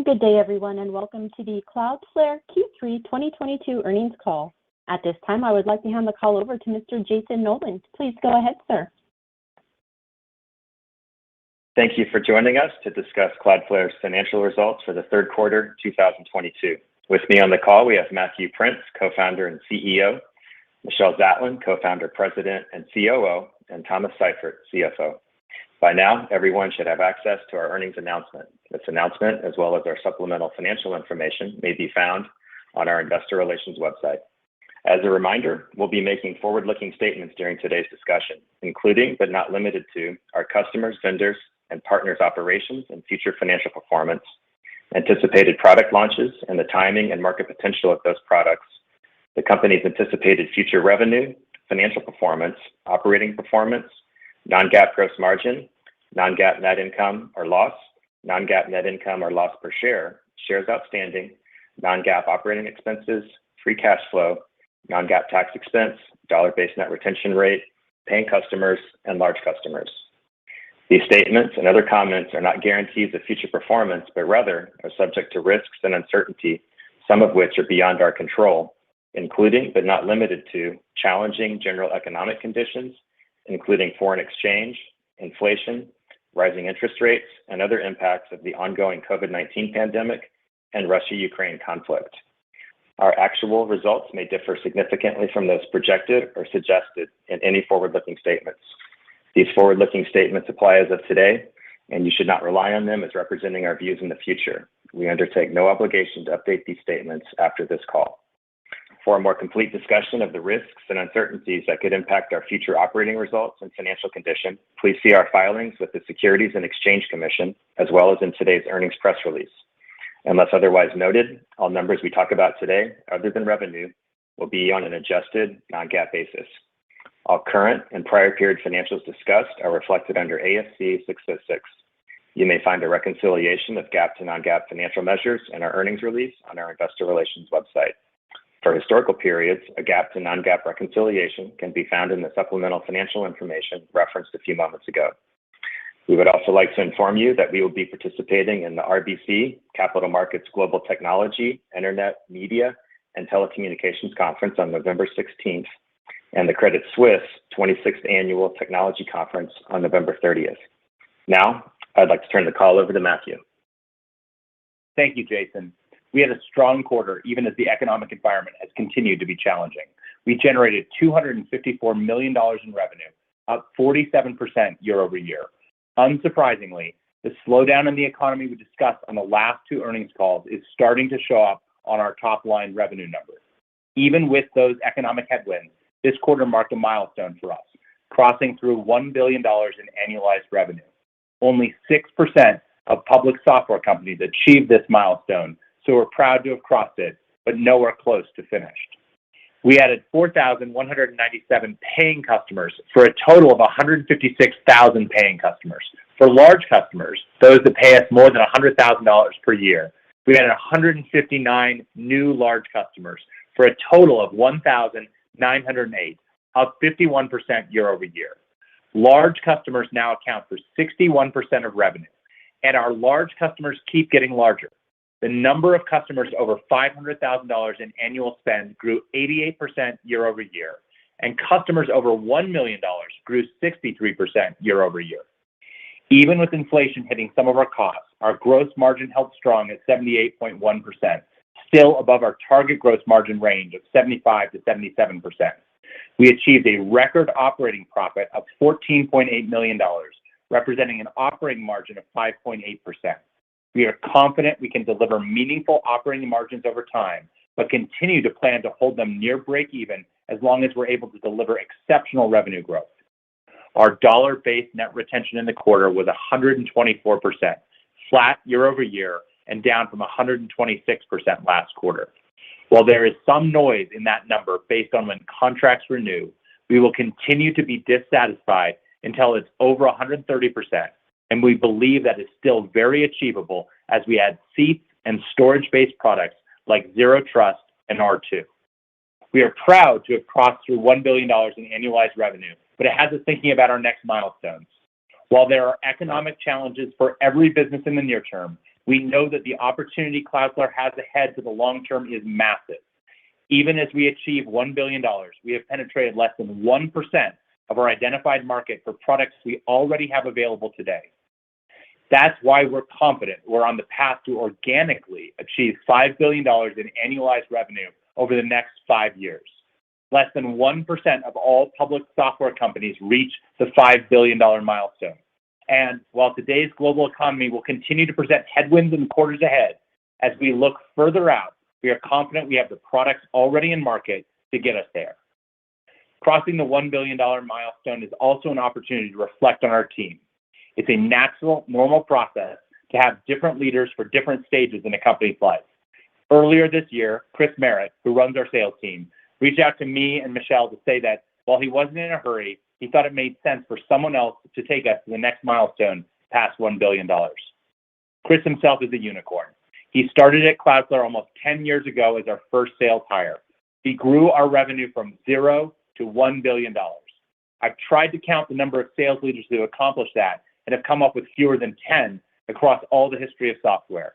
Good day, everyone, and welcome to the Cloudflare Q3 2022 earnings call. At this time, I would like to hand the call over to Mr. Jason Nolan. Please go ahead, sir. Thank you for joining us to discuss Cloudflare's financial results for the third quarter 2022. With me on the call, we have Matthew Prince, co-founder and CEO, Michelle Zatlyn, co-founder, president, and COO, and Thomas Seifert, CFO. By now, everyone should have access to our earnings announcement. This announcement, as well as our supplemental financial information, may be found on our investor relations website. As a reminder, we'll be making forward-looking statements during today's discussion, including but not limited to our customers, vendors, and partners' operations and future financial performance, anticipated product launches and the timing and market potential of those products, the company's anticipated future revenue, financial performance, operating performance, non-GAAP gross margin, non-GAAP net income or loss, non-GAAP net income or loss per share, shares outstanding, non-GAAP operating expenses, free cash flow, non-GAAP tax expense, dollar-based net retention rate, paying customers, and large customers. These statements and other comments are not guarantees of future performance, but rather are subject to risks and uncertainty, some of which are beyond our control, including but not limited to challenging general economic conditions, including foreign exchange, inflation, rising interest rates, and other impacts of the ongoing COVID-19 pandemic and Russia-Ukraine conflict. Our actual results may differ significantly from those projected or suggested in any forward-looking statements. These forward-looking statements apply as of today, and you should not rely on them as representing our views in the future. We undertake no obligation to update these statements after this call. For a more complete discussion of the risks and uncertainties that could impact our future operating results and financial condition, please see our filings with the Securities and Exchange Commission, as well as in today's earnings press release. Unless otherwise noted, all numbers we talk about today, other than revenue, will be on an adjusted non-GAAP basis. All current and prior period financials discussed are reflected under ASC 606. You may find a reconciliation of GAAP to non-GAAP financial measures in our earnings release on our investor relations website. For historical periods, a GAAP to non-GAAP reconciliation can be found in the supplemental financial information referenced a few moments ago. We would also like to inform you that we will be participating in the RBC Capital Markets Global Technology, Internet, Media, and Telecommunications Conference on November 16th and the Credit Suisse 26th Annual Technology Conference on November 30th. Now, I'd like to turn the call over to Matthew. Thank you, Jason. We had a strong quarter, even as the economic environment has continued to be challenging. We generated $254 million in revenue, up 47% year over year. Unsurprisingly, the slowdown in the economy we discussed on the last two earnings calls is starting to show up on our top-line revenue numbers. Even with those economic headwinds, this quarter marked a milestone for us, crossing through $1 billion in annualized revenue. Only 6% of public software companies achieved this milestone, so we're proud to have crossed it, but nowhere close to finished. We added 4,197 paying customers for a total of 156,000 paying customers. For large customers, those that pay us more than $100,000 per year, we added 159 new large customers for a total of 1,908, up 51% year over year. Large customers now account for 61% of revenue, and our large customers keep getting larger. The number of customers over $500,000 in annual spend grew 88% year over year, and customers over $1 million grew 63% year over year. Even with inflation hitting some of our costs, our gross margin held strong at 78.1%, still above our target gross margin range of 75 to 77%. We achieved a record operating profit of $14.8 million, representing an operating margin of 5.8%. We are confident we can deliver meaningful operating margins over time, but continue to plan to hold them near break even as long as we're able to deliver exceptional revenue growth. Our dollar-based net retention in the quarter was 124%, flat year over year and down from 126% last quarter. While there is some noise in that number based on when contracts renew, we will continue to be dissatisfied until it's over 130%. And we believe that is still very achievable as we add seats and storage-based products like Zero Trust and R2. We are proud to have crossed through $1 billion in annualized revenue, but it has us thinking about our next milestones. While there are economic challenges for every business in the near term, we know that the opportunity Cloudflare has ahead for the long term is massive. Even as we achieve $1 billion, we have penetrated less than 1% of our identified market for products we already have available today. That's why we're confident we're on the path to organically achieve $5 billion in annualized revenue over the next 5 years. Less than 1% of all public software companies reach the $5 billion milestone. And while today's global economy will continue to present headwinds in the quarters ahead, as we look further out, we are confident we have the products already in market to get us there. Crossing the $1 billion milestone is also an opportunity to reflect on our team. It's a natural, normal process to have different leaders for different stages in a company's life. Earlier this year, Chris Merritt, who runs our sales team, reached out to me and Michelle to say that while he wasn't in a hurry, he thought it made sense for someone else to take us to the next milestone past $1 billion. Chris himself is a unicorn. He started at Cloudflare almost 10 years ago as our first sales hire. He grew our revenue from 0 to $1 billion. I've tried to count the number of sales leaders who accomplished that and have come up with fewer than 10 across all the history of software.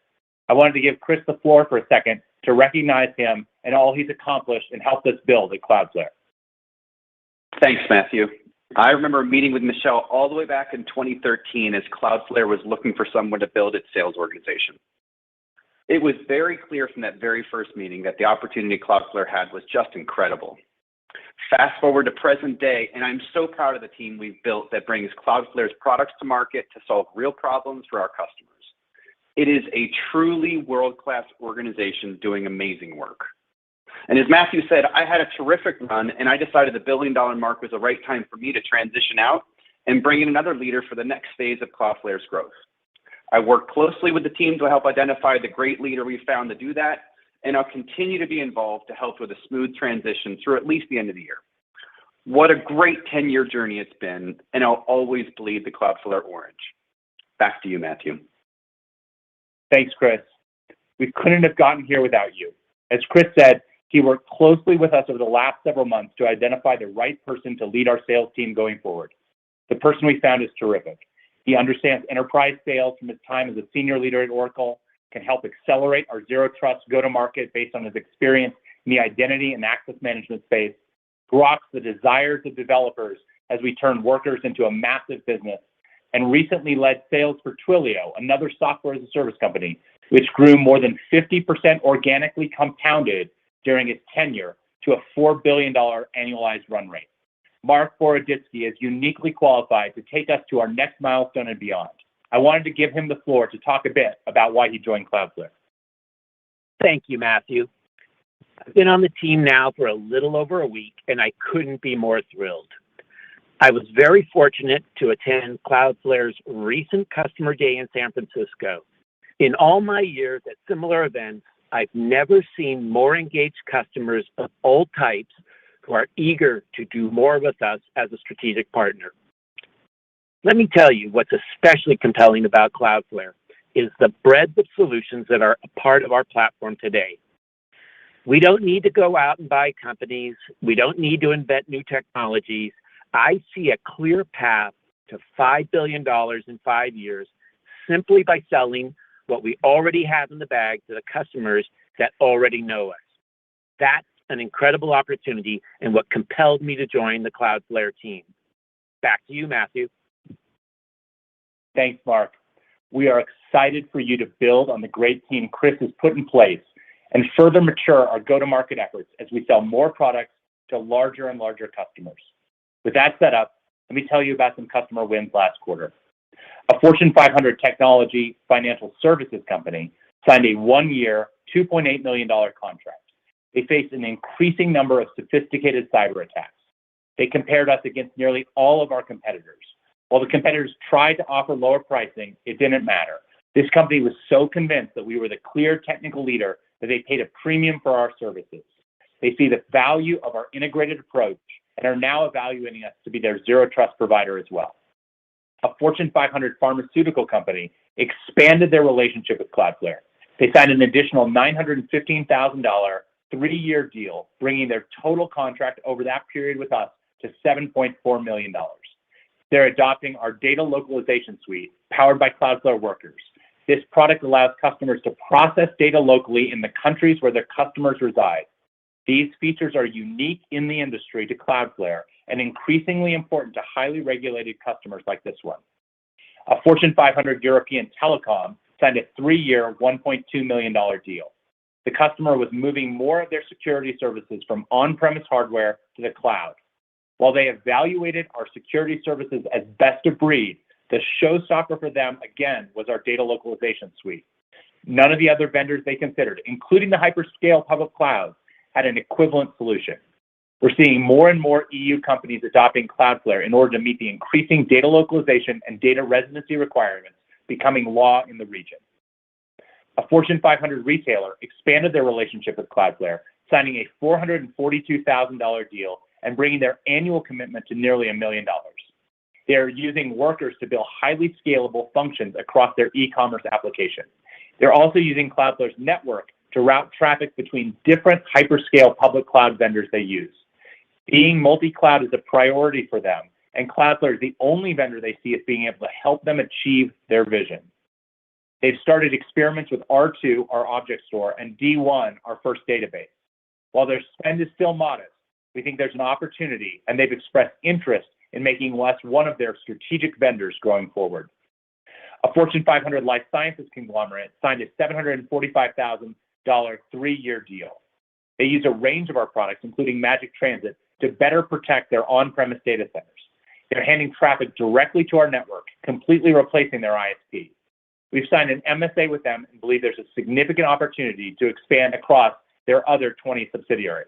I wanted to give Chris the floor for a second to recognize him and all he's accomplished and helped us build at Cloudflare. Thanks, Matthew. I remember meeting with Michelle all the way back in 2013 as Cloudflare was looking for someone to build its sales organization. It was very clear from that very first meeting that the opportunity Cloudflare had was just incredible. Fast forward to present day, and I'm so proud of the team we've built that brings Cloudflare's products to market to solve real problems for our customers. It is a truly world-class organization doing amazing work. And as Matthew said, I had a terrific run, and I decided the $1 billion mark was the right time for me to transition out and bring in another leader for the next phase of Cloudflare's growth. I worked closely with the team to help identify the great leader we found to do that, and I'll continue to be involved to help with a smooth transition through at least the end of the year. What a great 10-year journey it's been, and I'll always bleed the Cloudflare orange. Back to you, Matthew. Thanks, Chris. We couldn't have gotten here without you. As Chris said, he worked closely with us over the last several months to identify the right person to lead our sales team going forward. The person we found is terrific. He understands enterprise sales from his time as a senior leader at Oracle, can help accelerate our Zero Trust go-to-market based on his experience in the identity and access management space, grokks the desires of developers as we turn workers into a massive business, and recently led sales for Twilio, another software as a service company, which grew more than 50% organically compounded during its tenure to a $4 billion annualized run rate. Mark Boroditsky is uniquely qualified to take us to our next milestone and beyond. I wanted to give him the floor to talk a bit about why he joined Cloudflare. Thank you, Matthew. I've been on the team now for a little over a week, and I couldn't be more thrilled. I was very fortunate to attend Cloudflare's recent Customer Day in San Francisco. In all my years at similar events, I've never seen more engaged customers of all types who are eager to do more with us as a strategic partner. Let me tell you what's especially compelling about Cloudflare is the breadth of solutions that are a part of our platform today. We don't need to go out and buy companies. We don't need to invent new technologies. I see a clear path to $5 billion in 5 years simply by selling what we already have in the bag to the customers that already know us. That's an incredible opportunity and what compelled me to join the Cloudflare team. Back to you, Matthew. Thanks, Mark. We are excited for you to build on the great team Chris has put in place and further mature our go-to-market efforts as we sell more products to larger and larger customers. With that set up, let me tell you about some customer wins last quarter. A Fortune 500 technology financial services company signed a 1-year, $2.8 million contract. They faced an increasing number of sophisticated cyber attacks. They compared us against nearly all of our competitors. While the competitors tried to offer lower pricing, it didn't matter. This company was so convinced that we were the clear technical leader that they paid a premium for our services. They see the value of our integrated approach and are now evaluating us to be their Zero Trust provider as well. A Fortune 500 pharmaceutical company expanded their relationship with Cloudflare. They signed an additional $915,000 3-year deal, bringing their total contract over that period with us to $7.4 million. They're adopting our data localization suite powered by Cloudflare Workers. This product allows customers to process data locally in the countries where their customers reside. These features are unique in the industry to Cloudflare and increasingly important to highly regulated customers like this one. A Fortune 500 European telecom signed a 3-year, $1.2 million deal. The customer was moving more of their security services from on-premise hardware to the cloud. While they evaluated our security services as best of breed, the showstopper for them, again, was our data localization suite. None of the other vendors they considered, including the hyperscale public clouds, had an equivalent solution. We're seeing more and more EU companies adopting Cloudflare in order to meet the increasing data localization and data residency requirements becoming law in the region. A Fortune 500 retailer expanded their relationship with Cloudflare, signing a $442,000 deal and bringing their annual commitment to nearly $1 million. They are using Workers to build highly scalable functions across their e-commerce application. They're also using Cloudflare's network to route traffic between different hyperscale public cloud vendors they use. Being multi-cloud is a priority for them, and Cloudflare is the only vendor they see as being able to help them achieve their vision. They've started experiments with R2, our object store, and D1, our first database. While their spend is still modest, we think there's an opportunity, and they've expressed interest in making us one of their strategic vendors going forward. A Fortune 500 life sciences conglomerate signed a $745,000 3-year deal. They use a range of our products, including Magic Transit, to better protect their on-premise data centers. They're handing traffic directly to our network, completely replacing their ISP. We've signed an MSA with them and believe there's a significant opportunity to expand across their other 20 subsidiaries.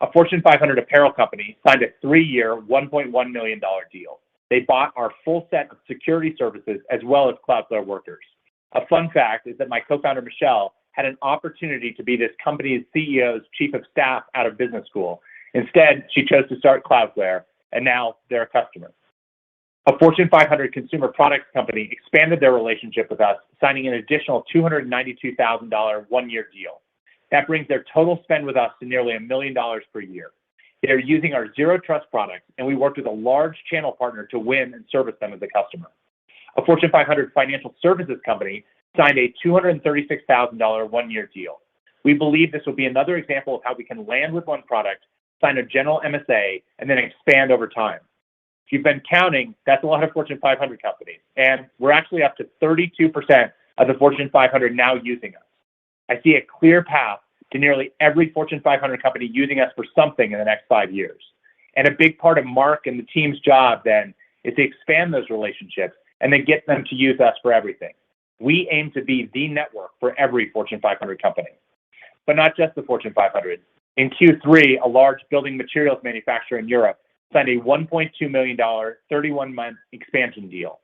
A Fortune 500 apparel company signed a 3-year, $1.1 million deal. They bought our full set of security services as well as Cloudflare Workers. A fun fact is that my co-founder, Michelle, had an opportunity to be this company's CEO's chief of staff out of business school. Instead, she chose to start Cloudflare, and now they're a customer. A Fortune 500 consumer products company expanded their relationship with us, signing an additional $292,000 1-year deal. That brings their total spend with us to nearly $1 million per year. They're using our Zero Trust products, and we worked with a large channel partner to win and service them as a customer. A Fortune 500 financial services company signed a $236,000 1-year deal. We believe this will be another example of how we can land with one product, sign a general MSA, and then expand over time. If you've been counting, that's a lot of Fortune 500 companies, and we're actually up to 32% of the Fortune 500 now using us. I see a clear path to nearly every Fortune 500 company using us for something in the next 5 years. And a big part of Mark and the team's job then is to expand those relationships and then get them to use us for everything. We aim to be the network for every Fortune 500 company, but not just the Fortune 500. In Q3, a large building materials manufacturer in Europe signed a $1.2 million 31-month expansion deal.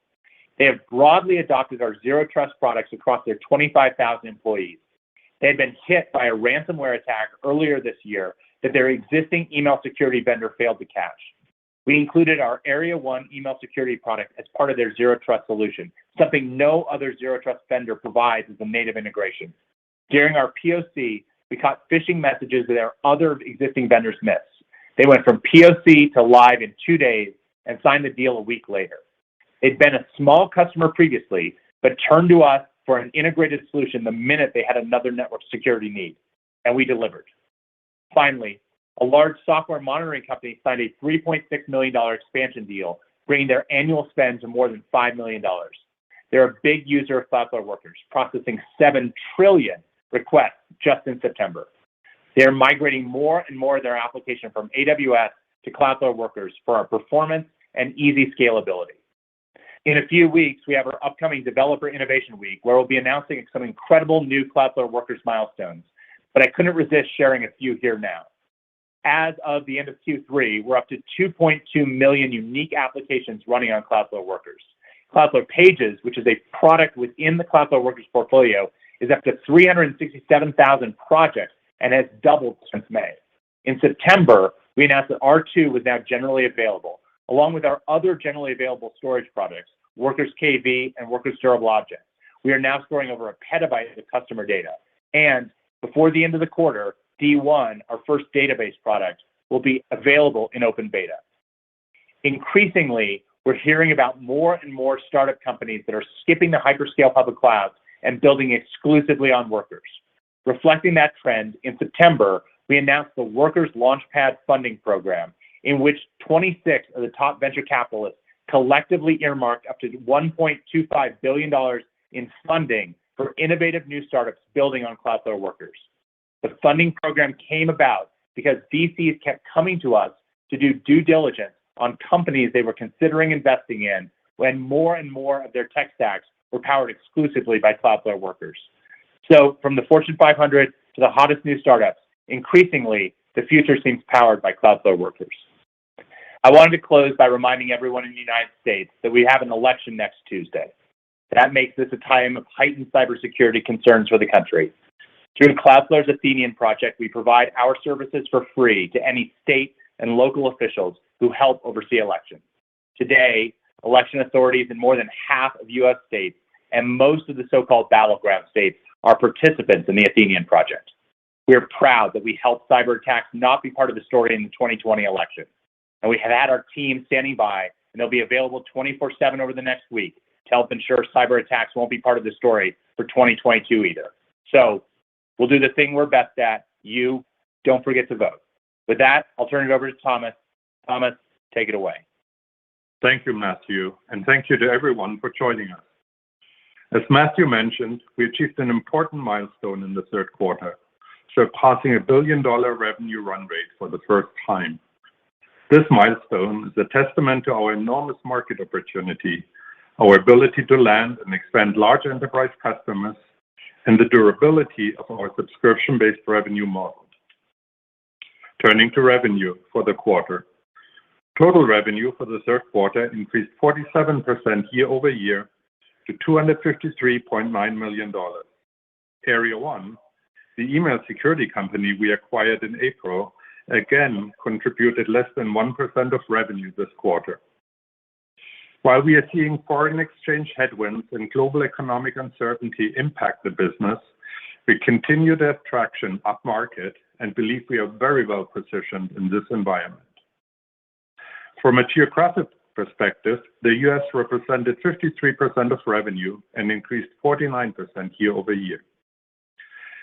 They have broadly adopted our Zero Trust products across their 25,000 employees. They had been hit by a ransomware attack earlier this year that their existing email security vendor failed to catch. We included our Area 1 email security product as part of their Zero Trust solution, something no other Zero Trust vendor provides as a native integration. During our POC, we caught phishing messages that our other existing vendors missed. They went from POC to live in 2 days and signed the deal a week later. They'd been a small customer previously, but turned to us for an integrated solution the minute they had another network security need, and we delivered. Finally, a large software monitoring company signed a $3.6 million expansion deal, bringing their annual spend to more than $5 million. They're a big user of Cloudflare Workers, processing 7 trillion requests just in September. They're migrating more and more of their application from AWS to Cloudflare Workers for our performance and easy scalability. In a few weeks, we have our upcoming Developer Innovation Week, where we'll be announcing some incredible new Cloudflare Workers milestones, but I couldn't resist sharing a few here now. As of the end of Q3, we're up to 2.2 million unique applications running on Cloudflare Workers. Cloudflare Pages, which is a product within the Cloudflare Workers portfolio, is up to 367,000 projects and has doubled since May. In September, we announced that R2 was now generally available, along with our other generally available storage products, Workers KV and Workers Durable Objects. We are now storing over 1 petabyte of customer data. And before the end of the quarter, D1, our first database product, will be available in open beta. Increasingly, we're hearing about more and more startup companies that are skipping the hyperscale public clouds and building exclusively on Workers. Reflecting that trend, in September, we announced the Workers Launchpad funding program, in which 26 of the top venture capitalists collectively earmarked up to $1.25 billion in funding for innovative new startups building on Cloudflare Workers. The funding program came about because VCs kept coming to us to do due diligence on companies they were considering investing in when more and more of their tech stacks were powered exclusively by Cloudflare Workers. So from the Fortune 500 to the hottest new startups, increasingly, the future seems powered by Cloudflare Workers. I wanted to close by reminding everyone in the United States that we have an election next Tuesday. That makes this a time of heightened cybersecurity concerns for the country. Through Cloudflare's Athenian project, we provide our services for free to any state and local officials who help oversee elections. Today, election authorities in more than half of U.S. states and most of the so-called battleground states are participants in the Athenian project. We are proud that we helped cyber attacks not be part of the story in the 2020 election. And we have had our team standing by, and they'll be available 24/7 over the next week to help ensure cyber attacks won't be part of the story for 2022 either. So we'll do the thing we're best at. You don't forget to vote. With that, I'll turn it over to Thomas. Thomas, take it away. Thank you, Matthew, and thank you to everyone for joining us. As Matthew mentioned, we achieved an important milestone in the third quarter, surpassing $1 billion revenue run rate for the first time. This milestone is a testament to our enormous market opportunity, our ability to land and expand large enterprise customers, and the durability of our subscription-based revenue model. Turning to revenue for the quarter. Total revenue for the third quarter increased 47% year over year to $253.9 million. Area 1, the email security company we acquired in April, again contributed less than 1% of revenue this quarter. While we are seeing foreign exchange headwinds and global economic uncertainty impact the business, we continue to have traction upmarket and believe we are very well positioned in this environment. From a geographic perspective, the US represented 53% of revenue and increased 49% year over year.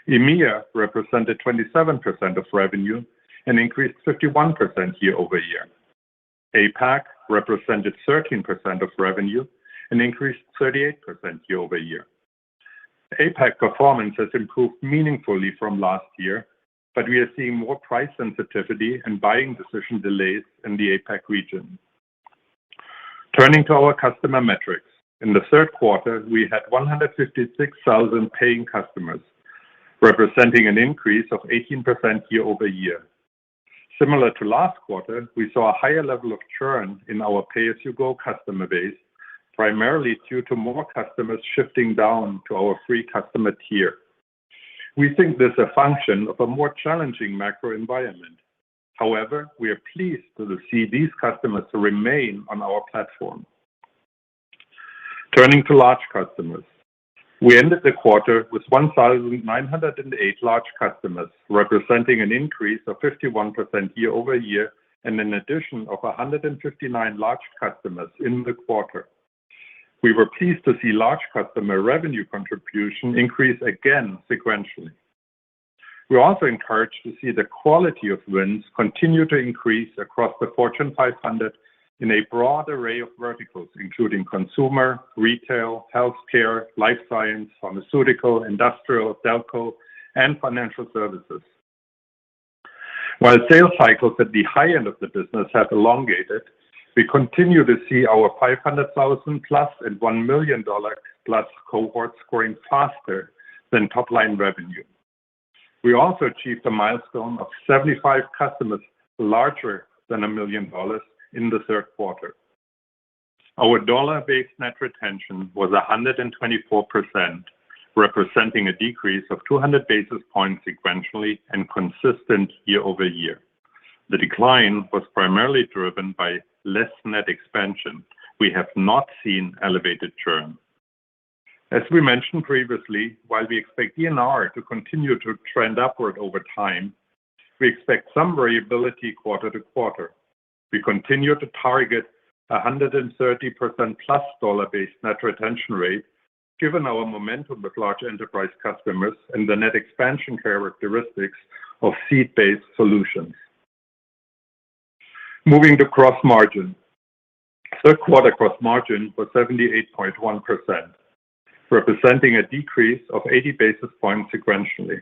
EMEA represented 27% of revenue and increased 51% year over year. APAC represented 13% of revenue and increased 38% year over year. APAC performance has improved meaningfully from last year, but we are seeing more price sensitivity and buying decision delays in the APAC region. Turning to our customer metrics. In the third quarter, we had 156,000 paying customers, representing an increase of 18% year over year. Similar to last quarter, we saw a higher level of churn in our pay-as-you-go customer base, primarily due to more customers shifting down to our free customer tier. We think this is a function of a more challenging macro environment. However, we are pleased to see these customers remain on our platform. Turning to large customers. We ended the quarter with 1,908 large customers, representing an increase of 51% year over year and an addition of 159 large customers in the quarter. We were pleased to see large customer revenue contribution increase again sequentially. We're also encouraged to see the quality of wins continue to increase across the Fortune 500 in a broad array of verticals, including consumer, retail, healthcare, life science, pharmaceutical, industrial, telco, and financial services. While sales cycles at the high end of the business have elongated, we continue to see our $500,000 plus and $1 million plus cohorts growing faster than top-line revenue. We also achieved a milestone of 75 customers larger than $1 million in the third quarter. Our dollar-based net retention was 124%, representing a decrease of 200 basis points sequentially and consistent year over year. The decline was primarily driven by less net expansion. We have not seen elevated churn. As we mentioned previously, while we expect DNR to continue to trend upward over time, we expect some variability quarter to quarter. We continue to target 130% plus dollar-based net retention rate, given our momentum with large enterprise customers and the net expansion characteristics of seat-based solutions. Moving to gross margin. Third quarter gross margin was 78.1%, representing a decrease of 80 basis points sequentially.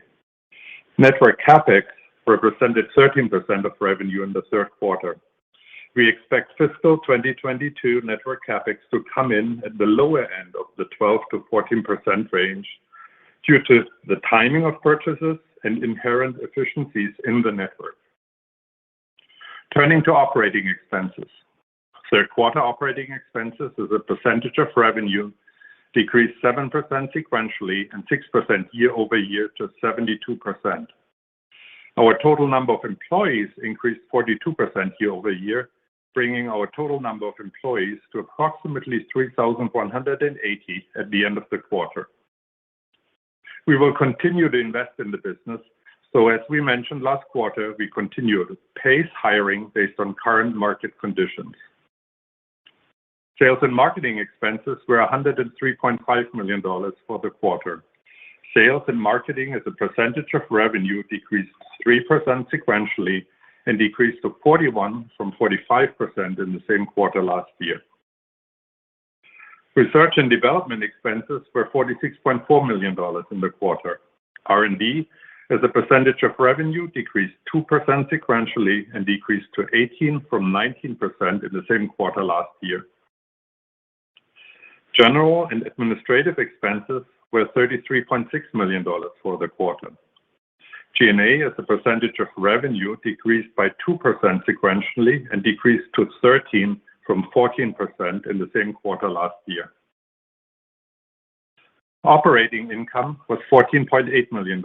Network CapEx represented 13% of revenue in the third quarter. We expect fiscal 2022 network CapEx to come in at the lower end of the 12 to 14% range due to the timing of purchases and inherent efficiencies in the network. Turning to operating expenses. Third quarter operating expenses as a percentage of revenue decreased 7% sequentially and 6% year-over-year to 72%. Our total number of employees increased 42% year-over-year, bringing our total number of employees to approximately 3,180 at the end of the quarter. We will continue to invest in the business, so as we mentioned last quarter, we continue to pace hiring based on current market conditions. Sales and marketing expenses were $103.5 million for the quarter. Sales and marketing as a percentage of revenue decreased 3% sequentially and decreased to 41% from 45% in the same quarter last year. Research and development expenses were $46.4 million in the quarter. R&D as a percentage of revenue decreased 2% sequentially and decreased to 18% from 19% in the same quarter last year. General and administrative expenses were $33.6 million for the quarter. G&A as a percentage of revenue decreased by 2% sequentially and decreased to 13% from 14% in the same quarter last year. Operating income was $14.8 million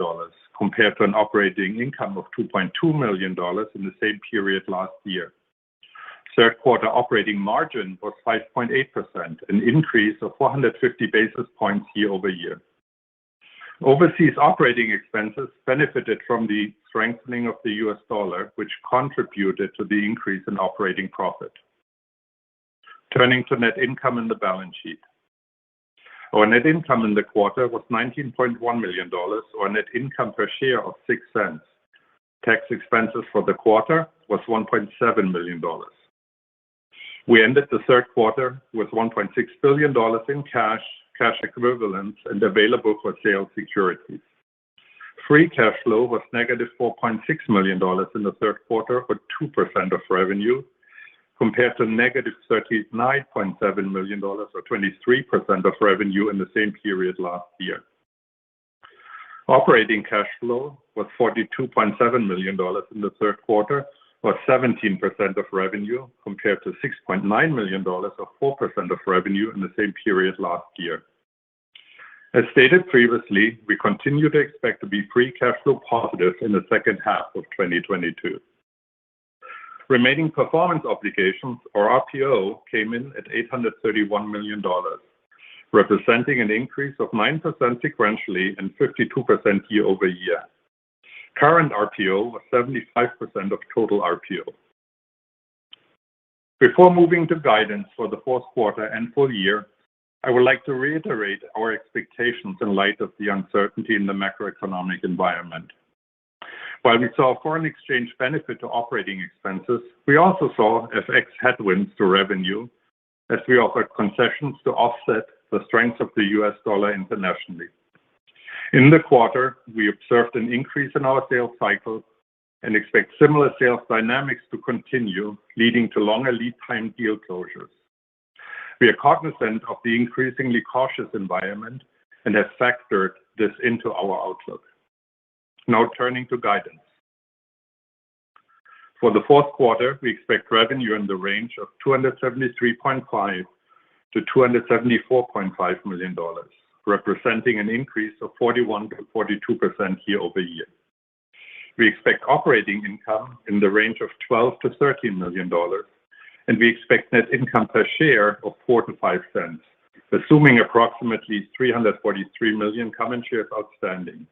compared to an operating income of $2.2 million in the same period last year. Third quarter operating margin was 5.8%, an increase of 450 basis points year-over-year. Overseas operating expenses benefited from the strengthening of the US dollar, which contributed to the increase in operating profit. Turning to net income and the balance sheet. Our net income in the quarter was $19.1 million, or net income per share of 6 cents. Tax expenses for the quarter was $1.7 million. We ended the third quarter with $1.6 billion in cash equivalents, and available for sale securities. Free cash flow was negative $4.6 million in the third quarter, or 2% of revenue, compared to negative $39.7 million, or 23% of revenue in the same period last year. Operating cash flow was $42.7 million in the third quarter, or 17% of revenue, compared to $6.9 million, or 4% of revenue in the same period last year. As stated previously, we continue to expect to be free cash flow positive in the second half of 2022. Remaining performance obligations, or RPO, came in at $831 million, representing an increase of 9% sequentially and 52% year-over-year. Current RPO was 75% of total RPO. Before moving to guidance for the fourth quarter and full year, I would like to reiterate our expectations in light of the uncertainty in the macroeconomic environment. While we saw foreign exchange benefit to operating expenses, we also saw FX headwinds to revenue as we offered concessions to offset the strength of the US dollar internationally. In the quarter, we observed an increase in our sales cycle and expect similar sales dynamics to continue, leading to longer lead time deal closures. We are cognizant of the increasingly cautious environment and have factored this into our outlook. Now turning to guidance. For the fourth quarter, we expect revenue in the range of $273.5 to $274.5 million, representing an increase of 41 to 42% year-over-year. We expect operating income in the range of $12 to $13 million, and we expect net income per share of 4 to 5 cents, assuming approximately 343 million common shares outstanding.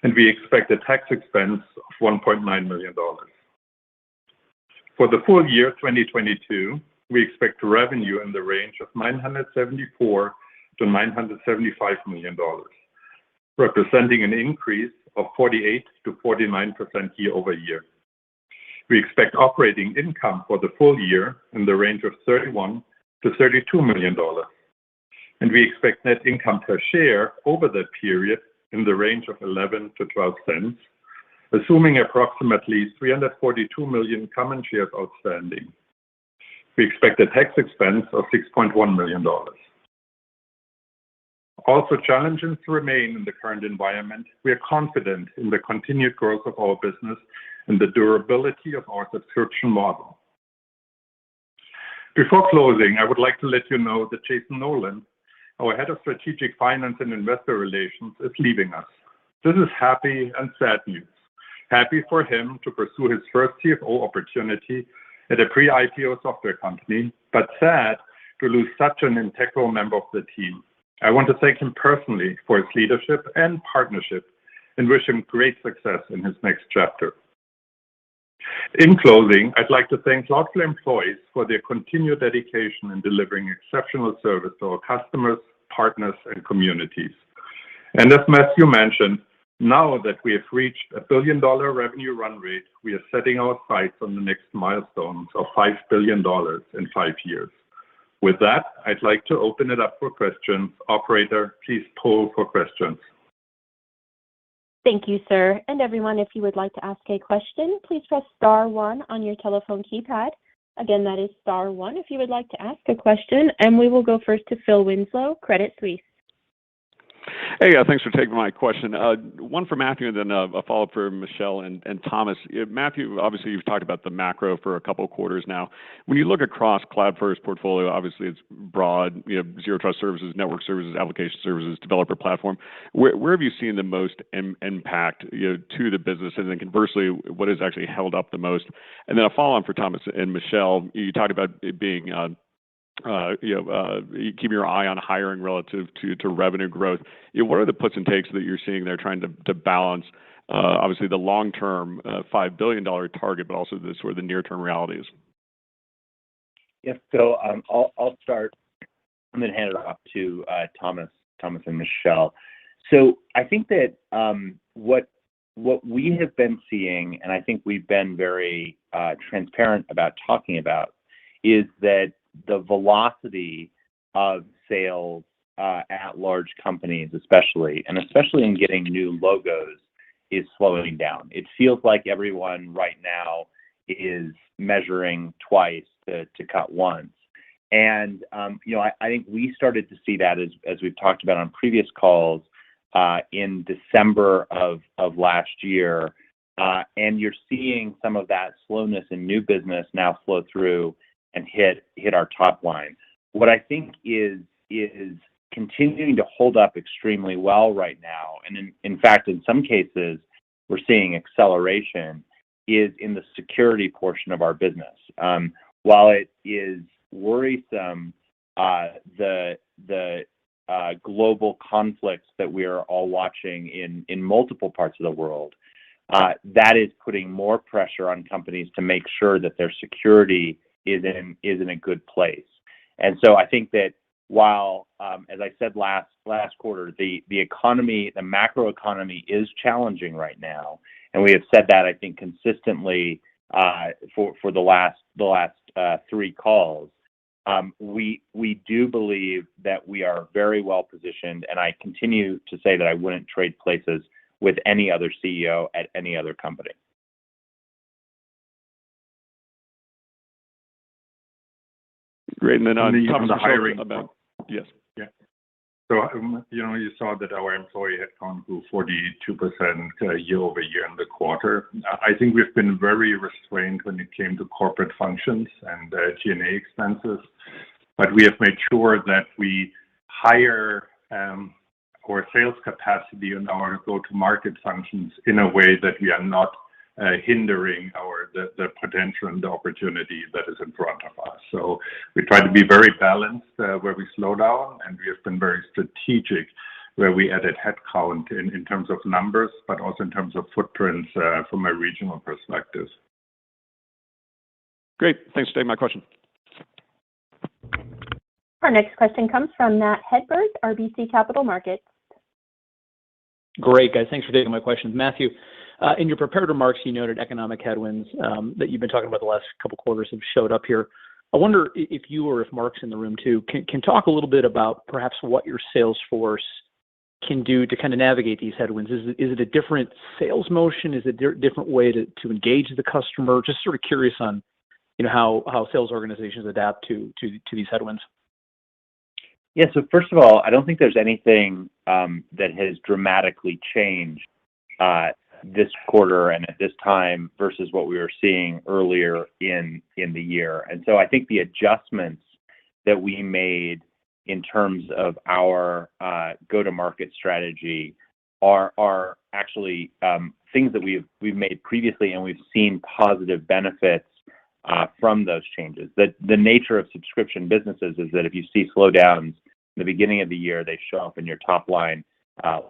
And we expect a tax expense of $1.9 million. For the full year 2022, we expect revenue in the range of $974 to $975 million, representing an increase of 48 to 49% year over year. We expect operating income for the full year in the range of $31 to $32 million, and we expect net income per share over that period in the range of 11 to 12 cents, assuming approximately 342 million common shares outstanding. We expect a tax expense of $6.1 million. Also, challenges remain in the current environment. We are confident in the continued growth of our business and the durability of our subscription model. Before closing, I would like to let you know that Jason Nolan, our head of strategic finance and investor relations, is leaving us. This is happy and sad news. Happy for him to pursue his first CFO opportunity at a pre-IPO software company, but sad to lose such an integral member of the team. I want to thank him personally for his leadership and partnership and wish him great success in his next chapter. In closing, I'd like to thank Cloudflare employees for their continued dedication in delivering exceptional service to our customers, partners, and communities. And as Matthew mentioned, now that we have reached $1 billion revenue run rate, we are setting our sights on the next milestones of $5 billion in 5 years. With that, I'd like to open it up for questions. Operator, please poll for questions. Thank you, sir. And everyone, if you would like to ask a question, please press star one on your telephone keypad. Again, that is star one if you would like to ask a question. And we will go first to Phil Winslow, Credit Suisse. Hey, thanks for taking my question. One for Matthew and then a follow-up for Michelle and Thomas. Matthew, obviously you've talked about the macro for a couple of quarters now. When you look across Cloudflare's portfolio, obviously it's broad, zero trust services, network services, application services, developer platform. Where have you seen the most impact to the business? And then conversely, what has actually held up the most? And then a follow-on for Thomas and Michelle. You talked about it being keep your eye on hiring relative to revenue growth. What are the puts and takes that you're seeing there trying to balance, obviously the long-term $5 billion target, but also the sort of the near-term realities? Yes, so I'll start and then hand it off to Thomas and Michelle. So I think that what we have been seeing, and I think we've been very transparent about talking about, is that the velocity of sales at large companies, especially in getting new logos, is slowing down. It feels like everyone right now is measuring twice to cut once. And I think we started to see that as we've talked about on previous calls in December of last year, and you're seeing some of that slowness in new business now flow through and hit our top line. What I think is continuing to hold up extremely well right now, and in fact, in some cases, we're seeing acceleration, is in the security portion of our business. While it is worrisome, the global conflicts that we are all watching in multiple parts of the world, that is putting more pressure on companies to make sure that their security is in a good place. And so I think that while, as I said last quarter, the economy, the macro economy is challenging right now, and we have said that I think consistently for the last 3 calls. We do believe that we are very well positioned, and I continue to say that I wouldn't trade places with any other CEO at any other company. Great. And then on the hiring about yes. Yeah. So you saw that our employee headcount grew 42% year over year in the quarter. I think we've been very restrained when it came to corporate functions and G&A expenses, but we have made sure that we hire our sales capacity and our go-to-market functions in a way that we are not hindering the potential and the opportunity that is in front of us. So we try to be very balanced where we slow down, and we have been very strategic where we added headcount in terms of numbers, but also in terms of footprints from a regional perspective. Great. Thanks for taking my question. Our next question comes from Matt Hedberg, RBC Capital Markets. Great, guys. Thanks for taking my questions. Matthew, in your prepared remarks, you noted economic headwinds that you've been talking about the last couple quarters have showed up here. I wonder if you or if Mark's in the room too can talk a little bit about perhaps what your sales force can do to kind of navigate these headwinds. Is it a different sales motion? Is it a different way to engage the customer? Just sort of curious on how sales organizations adapt to these headwinds. Yeah. So first of all, I don't think there's anything that has dramatically changed this quarter and at this time versus what we were seeing earlier in the year. And so I think the adjustments that we made in terms of our go-to-market strategy are actually things that we've made previously, and we've seen positive benefits from those changes. The nature of subscription businesses is that if you see slowdowns in the beginning of the year, they show up in your top line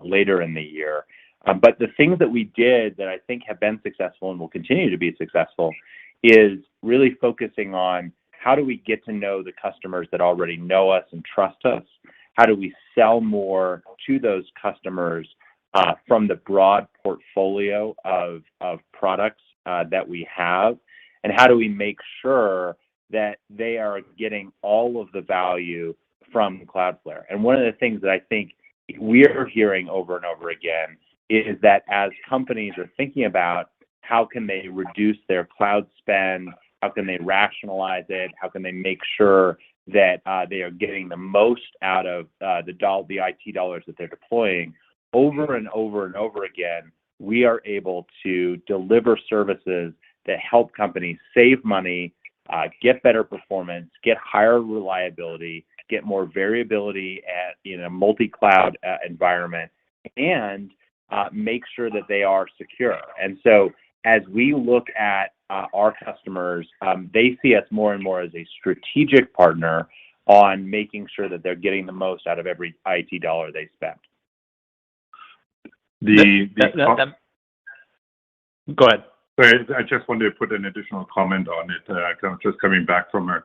later in the year. But the things that we did that I think have been successful and will continue to be successful is really focusing on how do we get to know the customers that already know us and trust us? How do we sell more to those customers from the broad portfolio of products that we have? And how do we make sure that they are getting all of the value from Cloudflare? And one of the things that I think we're hearing over and over again is that as companies are thinking about how can they reduce their cloud spend, how can they rationalize it, how can they make sure that they are getting the most out of the IT dollars that they're deploying, over and over and over again, we are able to deliver services that help companies save money, get better performance, get higher reliability, get more variability in a multi-cloud environment, and make sure that they are secure. And so as we look at our customers, they see us more and more as a strategic partner on making sure that they're getting the most out of every IT dollar they spend. Go ahead. Sorry, I just wanted to put an additional comment on it. I'm just coming back from a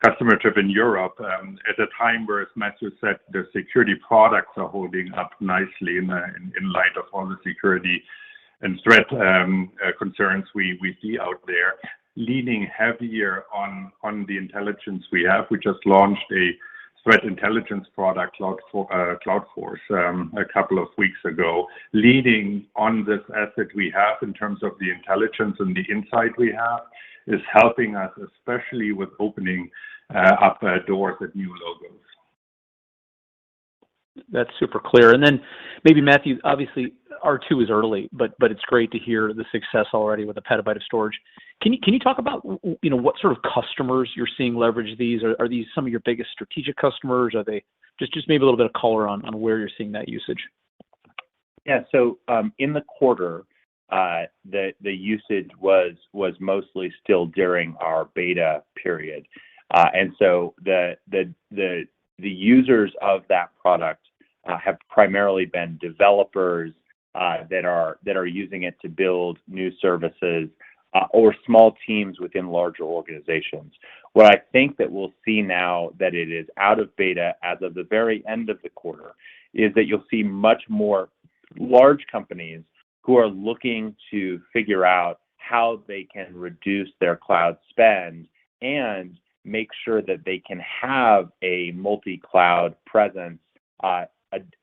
customer trip in Europe at a time where, as Matthew said, the security products are holding up nicely in light of all the security and threat concerns we see out there, leaning heavier on the intelligence we have. We just launched a threat intelligence product, CloudForce, a couple of weeks ago, leading on this asset we have in terms of the intelligence and the insight we have is helping us, especially with opening up doors at new logos. That's super clear. And then maybe Matthew, obviously R2 is early, but it's great to hear the success already with a petabyte of storage. Can you talk about what sort of customers you're seeing leverage these? Are these some of your biggest strategic customers? Are they just maybe a little bit of color on where you're seeing that usage? Yeah. So in the quarter, the usage was mostly still during our beta period, and so the users of that product have primarily been developers that are using it to build new services or small teams within larger organizations. What I think that we'll see now that it is out of beta as of the very end of the quarter is that you'll see much more large companies who are looking to figure out how they can reduce their cloud spend and make sure that they can have a multi-cloud presence,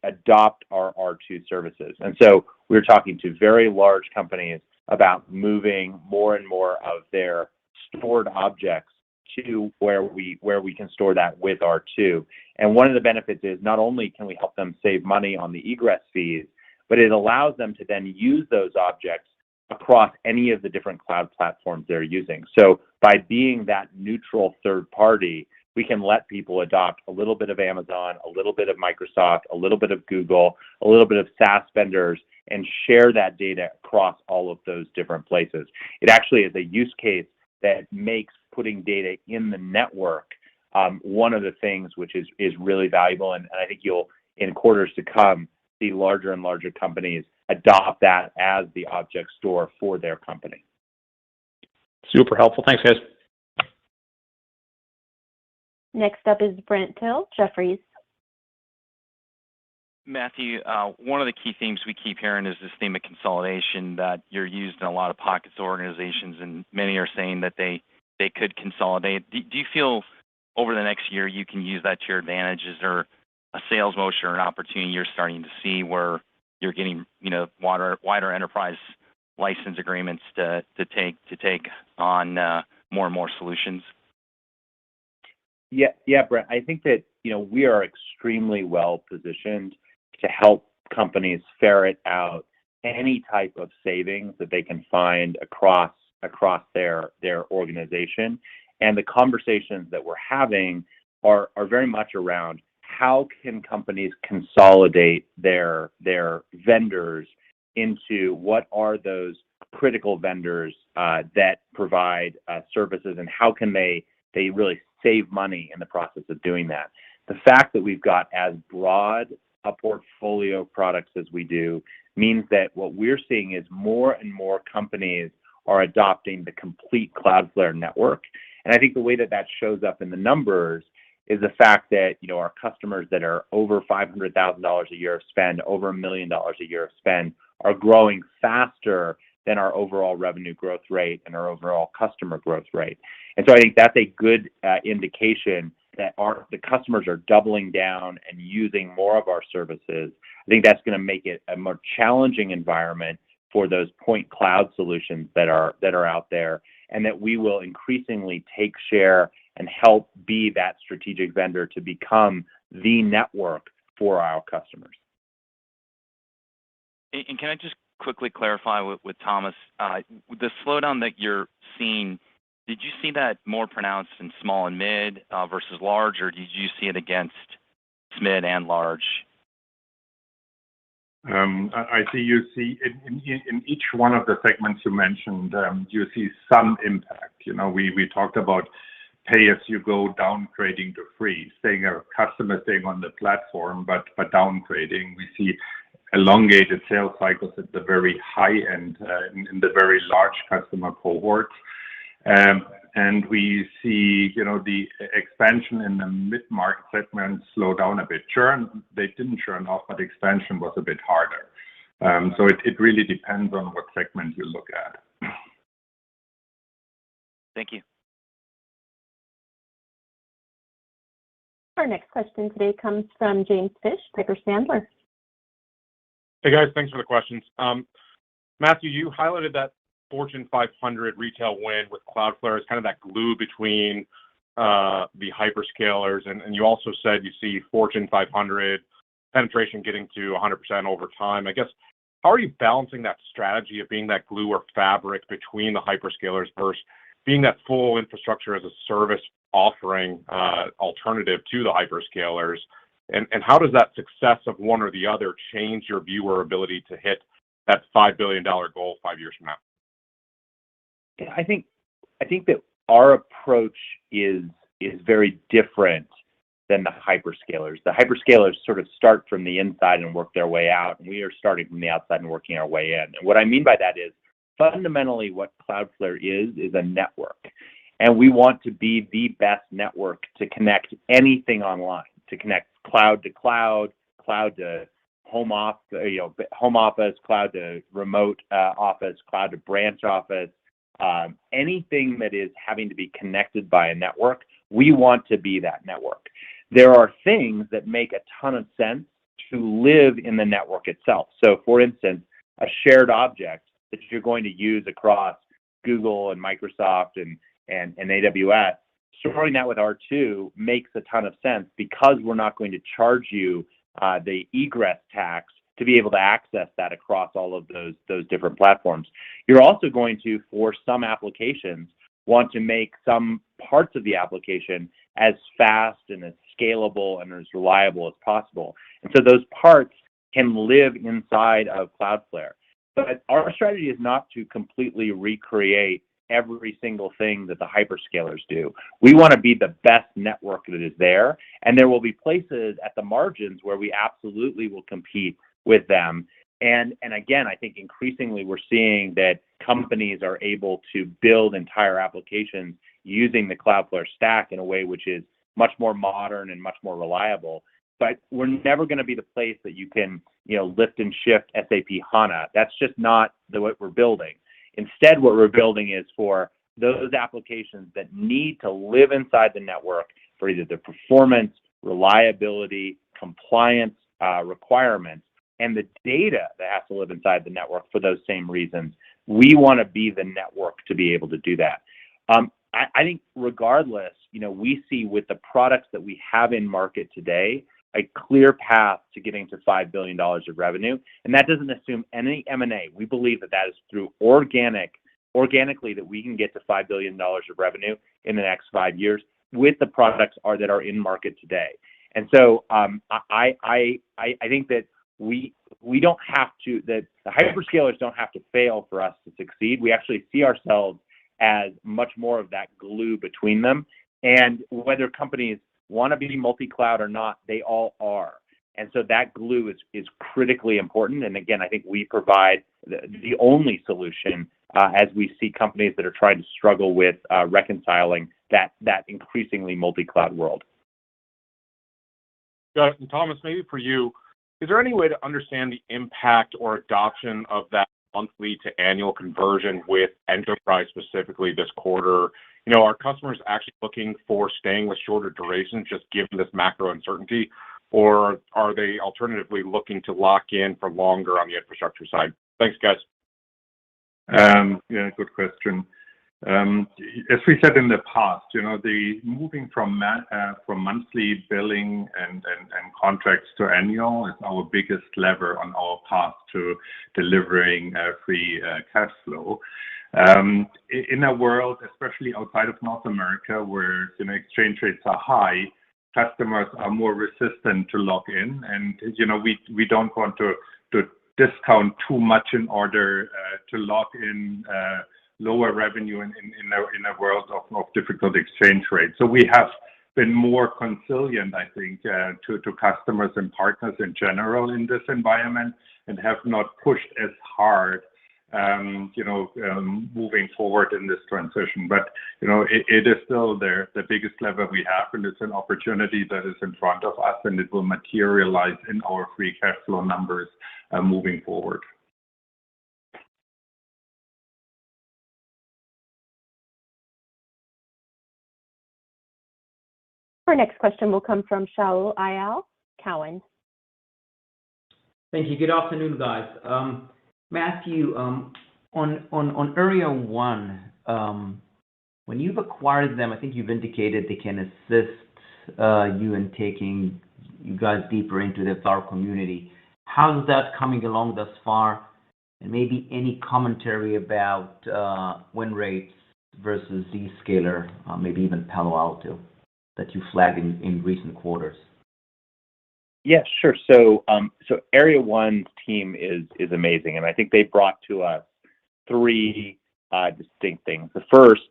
adopt our R2 services. And so we're talking to very large companies about moving more and more of their stored objects to where we can store that with R2. And one of the benefits is not only can we help them save money on the egress fees, but it allows them to then use those objects across any of the different cloud platforms they're using. So by being that neutral third party, we can let people adopt a little bit of Amazon, a little bit of Microsoft, a little bit of Google, a little bit of SaaS vendors, and share that data across all of those different places. It actually is a use case that makes putting data in the network one of the things which is really valuable. And I think you'll, in quarters to come, see larger and larger companies adopt that as the object store for their company. Super helpful. Thanks, guys. Next up is Brent Thill, Jefferies. Matthew, one of the key themes we keep hearing is this theme of consolidation, that you're used in a lot of pockets of organizations, and many are saying that they could consolidate. Do you feel over the next year you can use that to your advantage? Is there a sales motion or an opportunity you're starting to see where you're getting, wider enterprise license agreements to take on more and more solutions? Yeah, Brent. I think that we are extremely well positioned to help companies ferret out any type of savings that they can find across their organization. And the conversations that we're having are very much around how can companies consolidate their vendors into what are those critical vendors that provide services, and how can they really save money in the process of doing that. The fact that we've got as broad a portfolio of products as we do means that what we're seeing is more and more companies are adopting the complete Cloudflare network. And I think the way that shows up in the numbers is the fact that our customers that are over $500,000 a year of spend, over $1 million a year of spend, are growing faster than our overall revenue growth rate and our overall customer growth rate. And so I think that's a good indication that the customers are doubling down and using more of our services. I think that's going to make it a more challenging environment for those point cloud solutions that are out there, and that we will increasingly take share and help be that strategic vendor to become the network for our customers. And can I just quickly clarify with Thomas, the slowdown that you're seeing, did you see that more pronounced in small and mid versus large, or did you see it against mid and large? I see you see in each one of the segments you mentioned, you see some impact. We talked about pay-as-you-go downgrading to free, customers staying on the platform, but downgrading. We see elongated sales cycles at the very high end, in the very large customer cohorts. And we see, the expansion in the mid-market segment slow down a bit. Churn, they didn't churn off, but expansion was a bit harder. So it really depends on what segment you look at. Thank you. Our next question today comes from James Fish, Piper Sandler. Hey guys, thanks for the questions. Matthew, you highlighted that Fortune 500 retail win with Cloudflare as kind of that glue between the hyperscalers, and you also said you see Fortune 500 penetration getting to 100% over time. I guess, how are you balancing that strategy of being that glue or fabric between the hyperscalers versus being that full infrastructure as a service offering alternative to the hyperscalers? And how does that success of one or the other change your view or ability to hit that $5 billion goal 5 years from now? I think that our approach is very different than the hyperscalers. The hyperscalers sort of start from the inside and work their way out, and we are starting from the outside and working our way in. And what I mean by that is fundamentally what Cloudflare is a network. And we want to be the best network to connect anything online, to connect cloud to cloud, cloud to home office, cloud to remote office, cloud to branch office. Anything that is having to be connected by a network, we want to be that network. There are things that make a ton of sense to live in the network itself. So for instance, a shared object that you're going to use across Google and Microsoft and AWS, storing that with R2 makes a ton of sense because we're not going to charge you the egress tax to be able to access that across all of those different platforms. You're also going to, for some applications, want to make some parts of the application as fast and as scalable and as reliable as possible. And so those parts can live inside of Cloudflare. But our strategy is not to completely recreate every single thing that the hyperscalers do. We want to be the best network that is there, and there will be places at the margins where we absolutely will compete with them. And again, I think increasingly we're seeing that companies are able to build entire applications using the Cloudflare stack in a way which is much more modern and much more reliable. But we're never going to be the place that you can, lift and shift SAP HANA. That's just not what we're building. Instead, what we're building is for those applications that need to live inside the network for either the performance, reliability, compliance requirements, and the data that has to live inside the network for those same reasons. We want to be the network to be able to do that. I think regardless, we see with the products that we have in market today, a clear path to getting to $5 billion of revenue. And that doesn't assume any M&A. We believe that is through organically that we can get to $5 billion of revenue in the next 5 years with the products that are in market today. And so I think that we don't have to, that the hyperscalers don't have to fail for us to succeed. We actually see ourselves as much more of that glue between them. And whether companies want to be multi-cloud or not, they all are. And so that glue is critically important. And again, I think we provide the only solution as we see companies that are trying to struggle with reconciling that increasingly multi-cloud world. Got it. And Thomas, maybe for you, is there any way to understand the impact or adoption of that monthly to annual conversion with enterprise specifically this quarter? Are customers actually looking for staying with shorter durations just given this macro uncertainty, or are they alternatively looking to lock in for longer on the infrastructure side? Thanks, guys. Good question. As we said in the past, the moving from monthly billing and contracts to annual is our biggest lever on our path to delivering free cash flow. In a world, especially outside of North America, where exchange rates are high, customers are more resistant to lock in, and we don't want to discount too much in order to lock in lower revenue in a world of difficult exchange rates. So we have been more conciliant, I think, to customers and partners in general in this environment, and have not pushed as hard moving forward in this transition. But, it is still the biggest lever we have, and it's an opportunity that is in front of us, and it will materialize in our free cash flow numbers moving forward. Our next question will come from Shaul Eyal, Cowen. Thank you. Good afternoon, guys. Matthew, on Area 1, when you've acquired them, I think you've indicated they can assist you in taking you guys deeper into the cloud community. How's that coming along thus far? And maybe any commentary about win rates versus Zscaler, maybe even Palo Alto, that you flagged in recent quarters. Yeah, sure. So Area 1's team is amazing, and I think they brought to us three distinct things. The first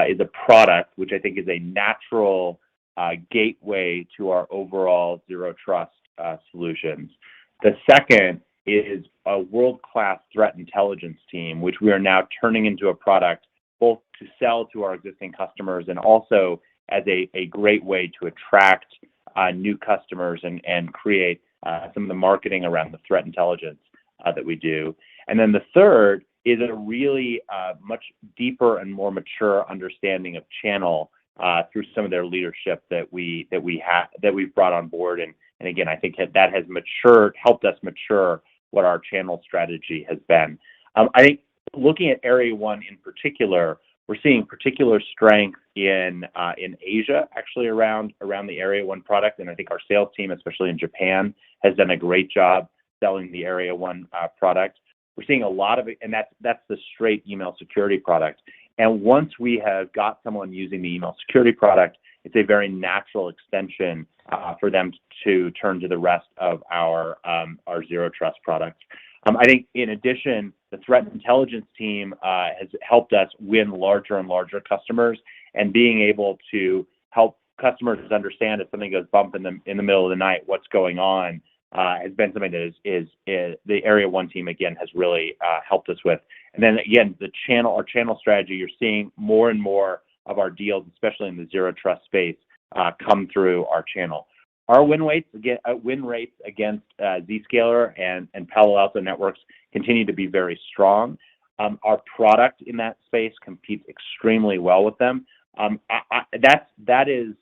is a product which I think is a natural gateway to our overall zero trust solutions. The second is a world-class threat intelligence team, which we are now turning into a product both to sell to our existing customers and also as a great way to attract new customers and create some of the marketing around the threat intelligence that we do. And then the third is a really much deeper and more mature understanding of channel through some of their leadership that we've brought on board. And again, I think that has helped us mature what our channel strategy has been. I think looking at Area 1 in particular, we're seeing particular strength in Asia, actually around the Area 1 product, and I think our sales team, especially in Japan, has done a great job selling the Area 1 product. We're seeing a lot of it, and that's the straight email security product. And once we have got someone using the email security product, it's a very natural extension for them to turn to the rest of our zero trust products. I think in addition, the threat intelligence team has helped us win larger and larger customers, and being able to help customers understand if something goes bump in the middle of the night, what's going on, has been something that is the Area 1 team again has really helped us with. And then again, our channel strategy, you're seeing more and more of our deals, especially in the zero trust space, come through our channel. Our win rates against Zscaler and Palo Alto Networks continue to be very strong. Our product in that space competes extremely well with them. That is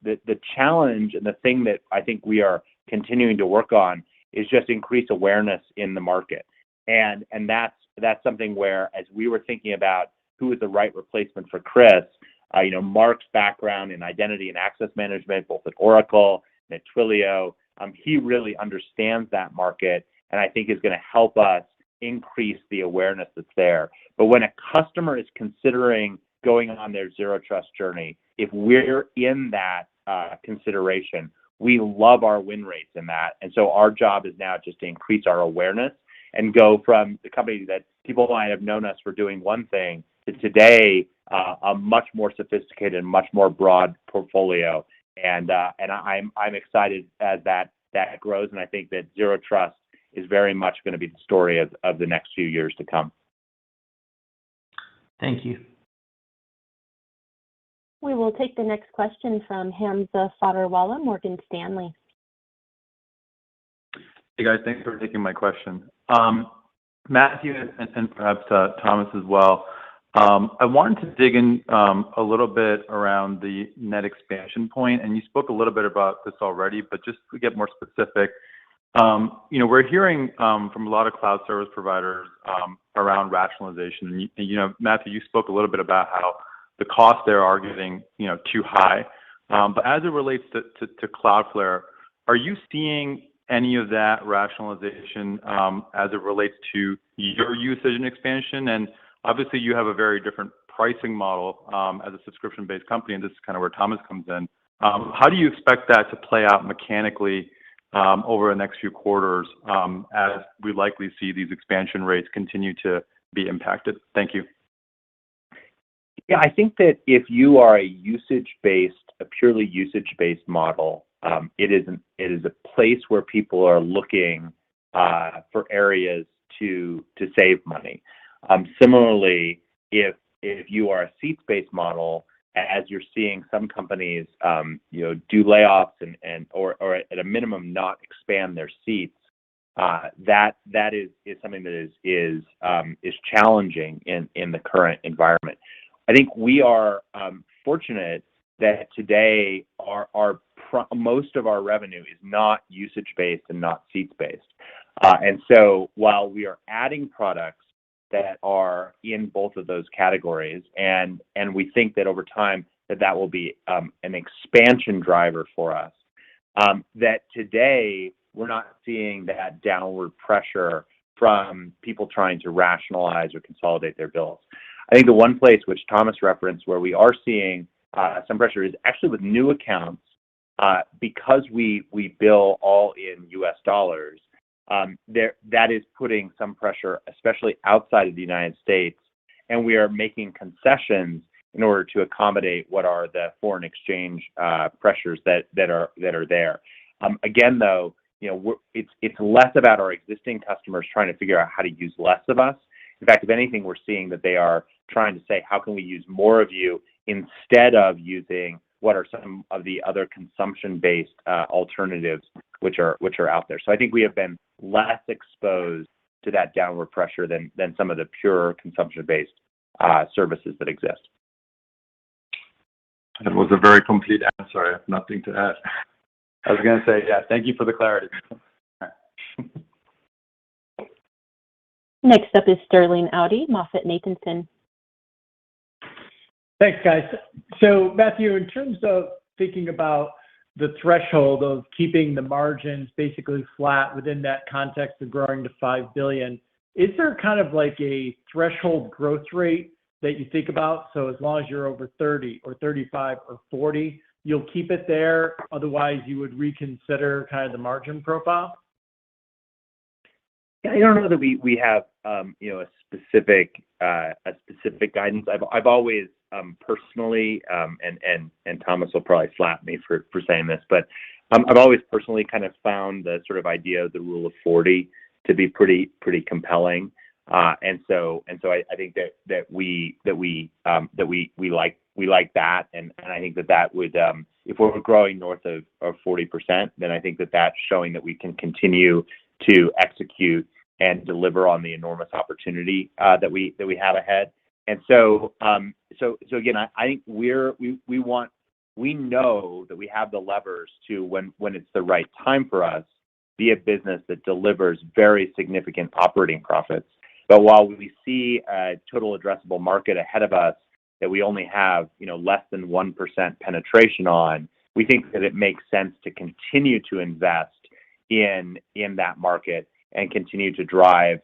the challenge, and the thing that I think we are continuing to work on is just increase awareness in the market. And that's something where, as we were thinking about who is the right replacement for Chris, Mark's background in identity and access management, both at Oracle and at Twilio, he really understands that market, and I think is going to help us increase the awareness that's there. But when a customer is considering going on their zero trust journey, if we're in that consideration, we love our win rates in that. And so our job is now just to increase our awareness and go from the company that people might have known us for doing one thing to today a much more sophisticated and much more broad portfolio. And I'm excited as that grows, and I think that zero trust is very much going to be the story of the next few years to come. Thank you. We will take the next question from Hamza Fodderwala, Morgan Stanley. Hey guys, thanks for taking my question. Matthew and perhaps Thomas as well. I wanted to dig in a little bit around the net expansion point, and you spoke a little bit about this already, but just to get more specific, we're hearing from a lot of cloud service providers around rationalization. And, Matthew, you spoke a little bit about how the costs there are getting, too high. But as it relates to Cloudflare, are you seeing any of that rationalization as it relates to your usage and expansion? And obviously, you have a very different pricing model as a subscription-based company, and this is kind of where Thomas comes in. How do you expect that to play out mechanically over the next few quarters as we likely see these expansion rates continue to be impacted? Thank you. Yeah, I think that if you are a purely usage-based model, it is a place where people are looking for areas to save money. Similarly, if you are a seats-based model, as you're seeing some companies, do layoffs or at a minimum not expand their seats, that is something that is challenging in the current environment. I think we are fortunate that today most of our revenue is not usage-based and not seats-based. And so while we are adding products that are in both of those categories, and we think that over time that will be an expansion driver for us, that today we're not seeing that downward pressure from people trying to rationalize or consolidate their bills. I think the one place which Thomas referenced where we are seeing some pressure is actually with new accounts, because we bill all in US dollars. That is putting some pressure, especially outside of the United States, and we are making concessions in order to accommodate what are the foreign exchange pressures that are there. Again, though, it's less about our existing customers trying to figure out how to use less of us. In fact, if anything, we're seeing that they are trying to say, how can we use more of you instead of using what are some of the other consumption-based alternatives which are out there. So I think we have been less exposed to that downward pressure than some of the pure consumption-based services that exist. That was a very complete answer. I have nothing to add. I was going to say, yeah, thank you for the clarity. Next up is Sterling Auty, MoffettNathanson. Thanks, guys. So, Matthew, in terms of thinking about the threshold of keeping the margins basically flat within that context of growing to $5 billion, is there kind of like a threshold growth rate that you think about? So as long as you're over 30 or 35 or 40, you'll keep it there. Otherwise, you would reconsider kind of the margin profile? I don't know that we have a specific guidance. I've always personally and Thomas will probably slap me for saying this, but I've always personally kind of found the sort of idea of the rule of 40 to be pretty compelling. I think that we like that, and I think that would, if we're growing north of 40%, then I think that that's showing that we can continue to execute and deliver on the enormous opportunity that we have ahead. So again, I think we know that we have the levers to, when it's the right time for us, be a business that delivers very significant operating profits. But while we see a total addressable market ahead of us that we only have, less than 1% penetration on, we think that it makes sense to continue to invest in that market and continue to drive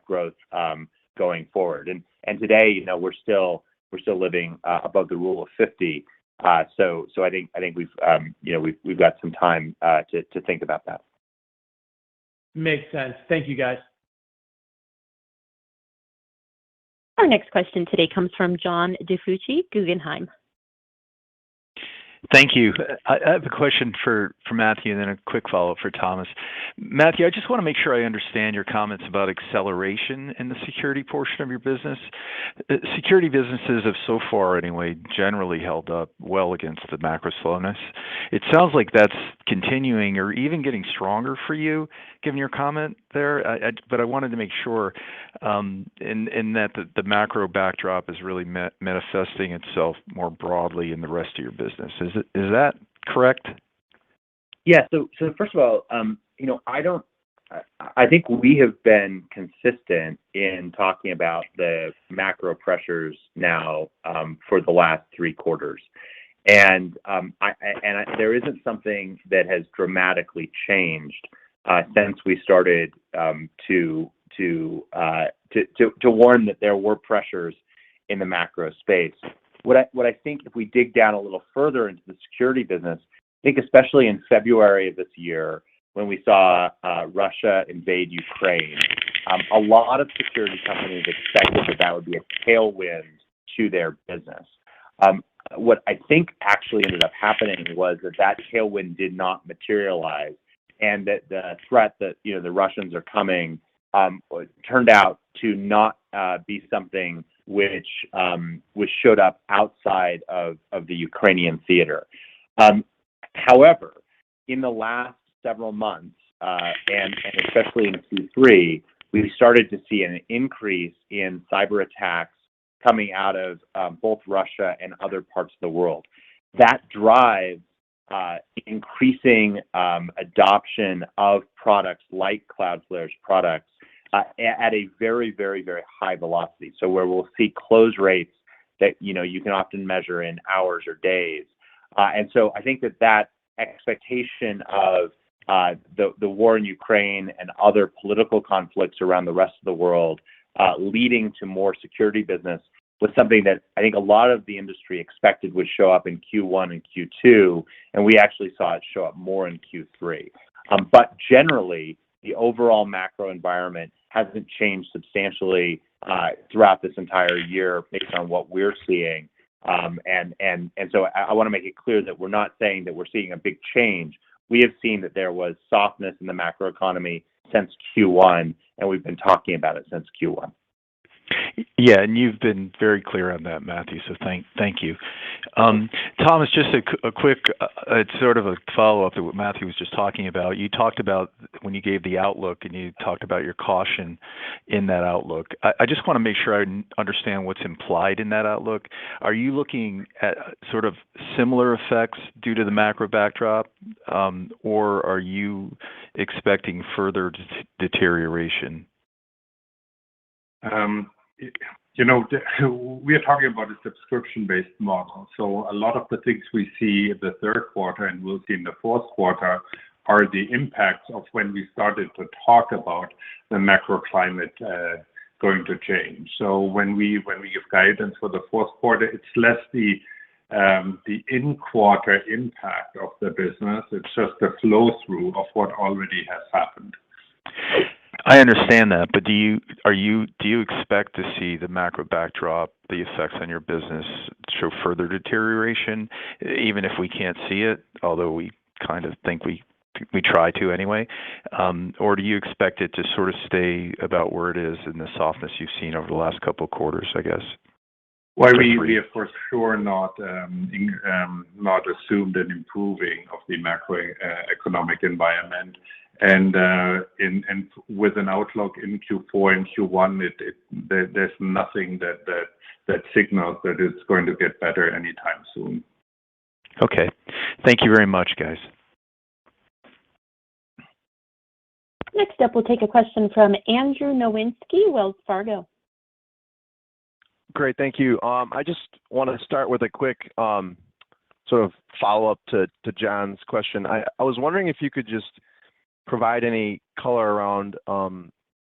growth going forward. And today, we're still living above the rule of 50. So I think we've got some time to think about that. Makes sense. Thank you, guys. Our next question today comes from John DiFucci, Guggenheim. Thank you. I have a question for Matthew and then a quick follow-up for Thomas. Matthew, I just want to make sure I understand your comments about acceleration in the security portion of your business. Security businesses have so far, anyway, generally held up well against the macro slowness. It sounds like that's continuing or even getting stronger for you, given your comment there. But I wanted to make sure in that the macro backdrop is really manifesting itself more broadly in the rest of your business. Is that correct? Yeah. So first of all, I think we have been consistent in talking about the macro pressures now for the last 3 quarters, and there isn't something that has dramatically changed since we started to warn that there were pressures in the macro space. What I think, if we dig down a little further into the security business, I think especially in February of this year, when we saw Russia invade Ukraine, a lot of security companies expected that would be a tailwind to their business. What I think actually ended up happening was that tailwind did not materialize, and that the threat that the Russians are coming turned out to not be something which showed up outside of the Ukrainian theater. However, in the last several months, and especially in Q3, we started to see an increase in cyber attacks coming out of both Russia and other parts of the world. That drives increasing adoption of products like Cloudflare's products at a very, very, very high velocity. So where we'll see close rates that you can often measure in hours or days. And so I think that expectation of the war in Ukraine and other political conflicts around the rest of the world leading to more security business was something that I think a lot of the industry expected would show up in Q1 and Q2, and we actually saw it show up more in Q3. But generally, the overall macro environment hasn't changed substantially throughout this entire year based on what we're seeing. And so I want to make it clear that we're not saying that we're seeing a big change. We have seen that there was softness in the macroeconomy since Q1, and we've been talking about it since Q1. Yeah, and you've been very clear on that, Matthew, so thank you. Thomas, just a quick, it's sort of a follow-up to what Matthew was just talking about. You talked about when you gave the outlook, and you talked about your caution in that outlook. I just want to make sure I understand what's implied in that outlook. Are you looking at sort of similar effects due to the macro backdrop, or are you expecting further deterioration? We are talking about a subscription-based model. So a lot of the things we see in the third quarter and we'll see in the fourth quarter are the impacts of when we started to talk about the macro climate going to change. So when we give guidance for the fourth quarter, it's less the in-quarter impact of the business. It's just the flow-through of what already has happened. I understand that, but do you expect to see the macro backdrop, the effects on your business, show further deterioration, even if we can't see it? Although we kind of think we we try to anyway. Or do you expect it to sort of stay about where it is in the softness you've seen over the last couple of quarters, I guess? Well, we have for sure not assumed an improving of the macroeconomic environment. And with an outlook in Q4 and Q1, there's nothing that signals that it's going to get better anytime soon. Okay. Thank you very much, guys. Next up, we'll take a question from Andrew Nowinski, Wells Fargo. Great, thank you. I just want to start with a quick sort of follow-up to John's question. I was wondering if you could just provide any color around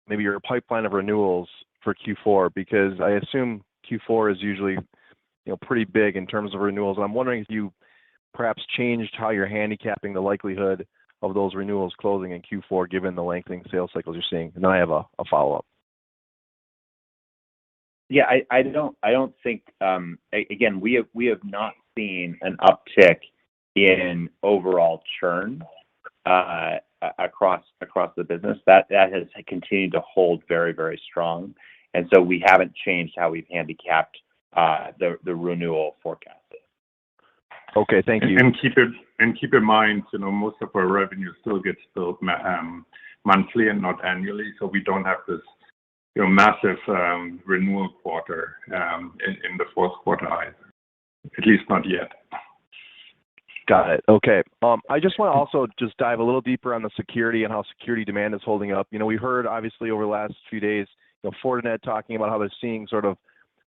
maybe your pipeline of renewals for Q4, because I assume Q4 is usually pretty big in terms of renewals. And I'm wondering if you perhaps changed how you're handicapping the likelihood of those renewals closing in Q4, given the lengthening sales cycles you're seeing. And then I have a follow-up. Yeah, I don't think again we have not seen an uptick in overall churn across the business. That has continued to hold very, very strong, and so we haven't changed how we've handicapped the renewal forecast. Okay, thank you. And keep in mind, most of our revenue still gets billed monthly and not annually, so we don't have this massive renewal quarter in the fourth quarter either. At least not yet. Got it. Okay. I just want to also just dive a little deeper on the security and how security demand is holding up. We heard obviously over the last few days, Fortinet talking about how they're seeing sort of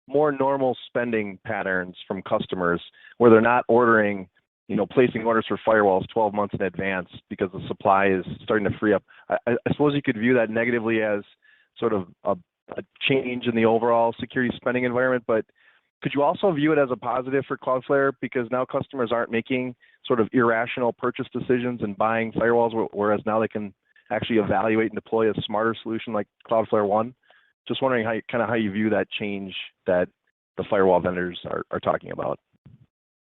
more normal spending patterns from customers where they're not ordering, placing orders for firewalls 12 months in advance because the supply is starting to free up. I suppose you could view that negatively as sort of a change in the overall security spending environment, but could you also view it as a positive for Cloudflare because now customers aren't making sort of irrational purchase decisions and buying firewalls, whereas now they can actually evaluate and deploy a smarter solution like Cloudflare One? Just wondering how you view that change that the firewall vendors are talking about.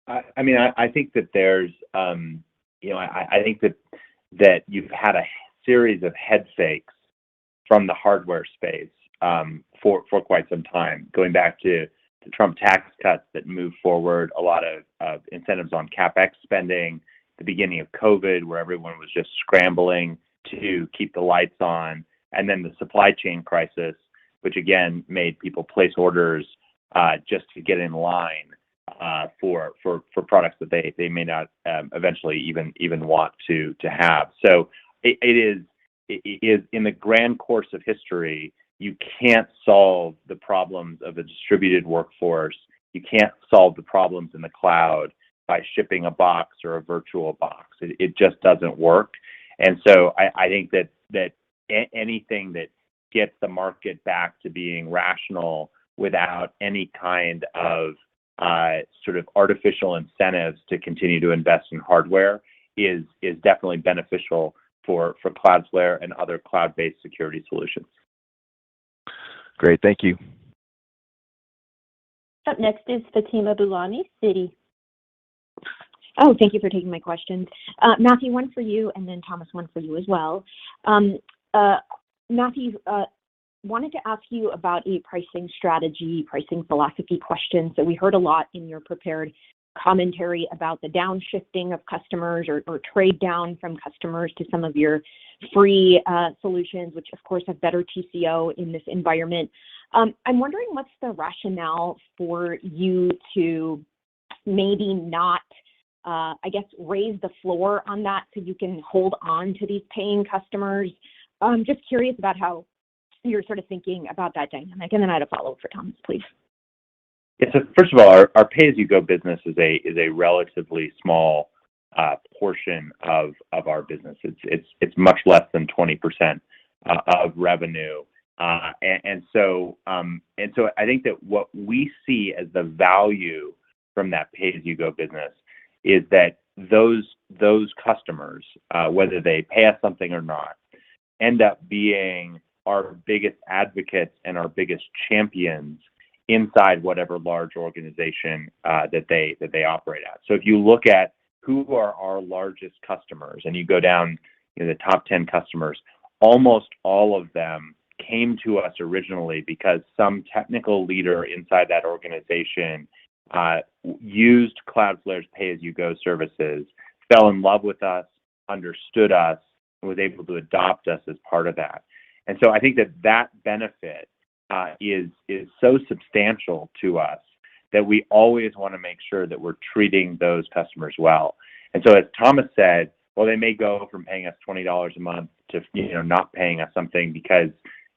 I mean, I think that there's, I think that you've had a series of head fakes from the hardware space for quite some time, going back to the Trump tax cuts that moved forward a lot of incentives on CapEx spending, the beginning of COVID, where everyone was just scrambling to keep the lights on, and then the supply chain crisis, which again made people place orders just to get in line for products that they may not eventually even want to have. So it is in the grand course of history. You can't solve the problems of a distributed workforce. You can't solve the problems in the cloud by shipping a box or a virtual box. It just doesn't work. And so I think that anything that gets the market back to being rational without any kind of sort of artificial incentives to continue to invest in hardware is definitely beneficial for Cloudflare and other cloud-based security solutions. Great, thank you. Up next is Fatima Boolani, Citi. Oh, thank you for taking my questions. Matthew, one for you, and then Thomas, one for you as well. Matthew, wanted to ask you about a pricing strategy, pricing philosophy question. So we heard a lot in your prepared commentary about the downshifting of customers or trade down from customers to some of your free solutions, which of course have better TCO in this environment. I'm wondering what's the rationale for you to maybe not, raise the floor on that so you can hold on to these paying customers. Just curious about how you're sort of thinking about that dynamic. And then I had a follow-up for Thomas, please. Yeah, so first of all, our pay-as-you-go business is a relatively small portion of our business. It's much less than 20% of revenue, and so I think that what we see as the value from that pay-as-you-go business is that those customers, whether they pay us something or not, end up being our biggest advocates and our biggest champions inside whatever large organization that they operate at. So if you look at who are our largest customers, and you go down, the top 10 customers, almost all of them came to us originally because some technical leader inside that organization used Cloudflare's pay-as-you-go services, fell in love with us, understood us, and was able to adopt us as part of that. And so I think that benefit is so substantial to us that we always want to make sure that we're treating those customers well. And so as Thomas said, well, they may go from paying us $20 a month to not paying us something because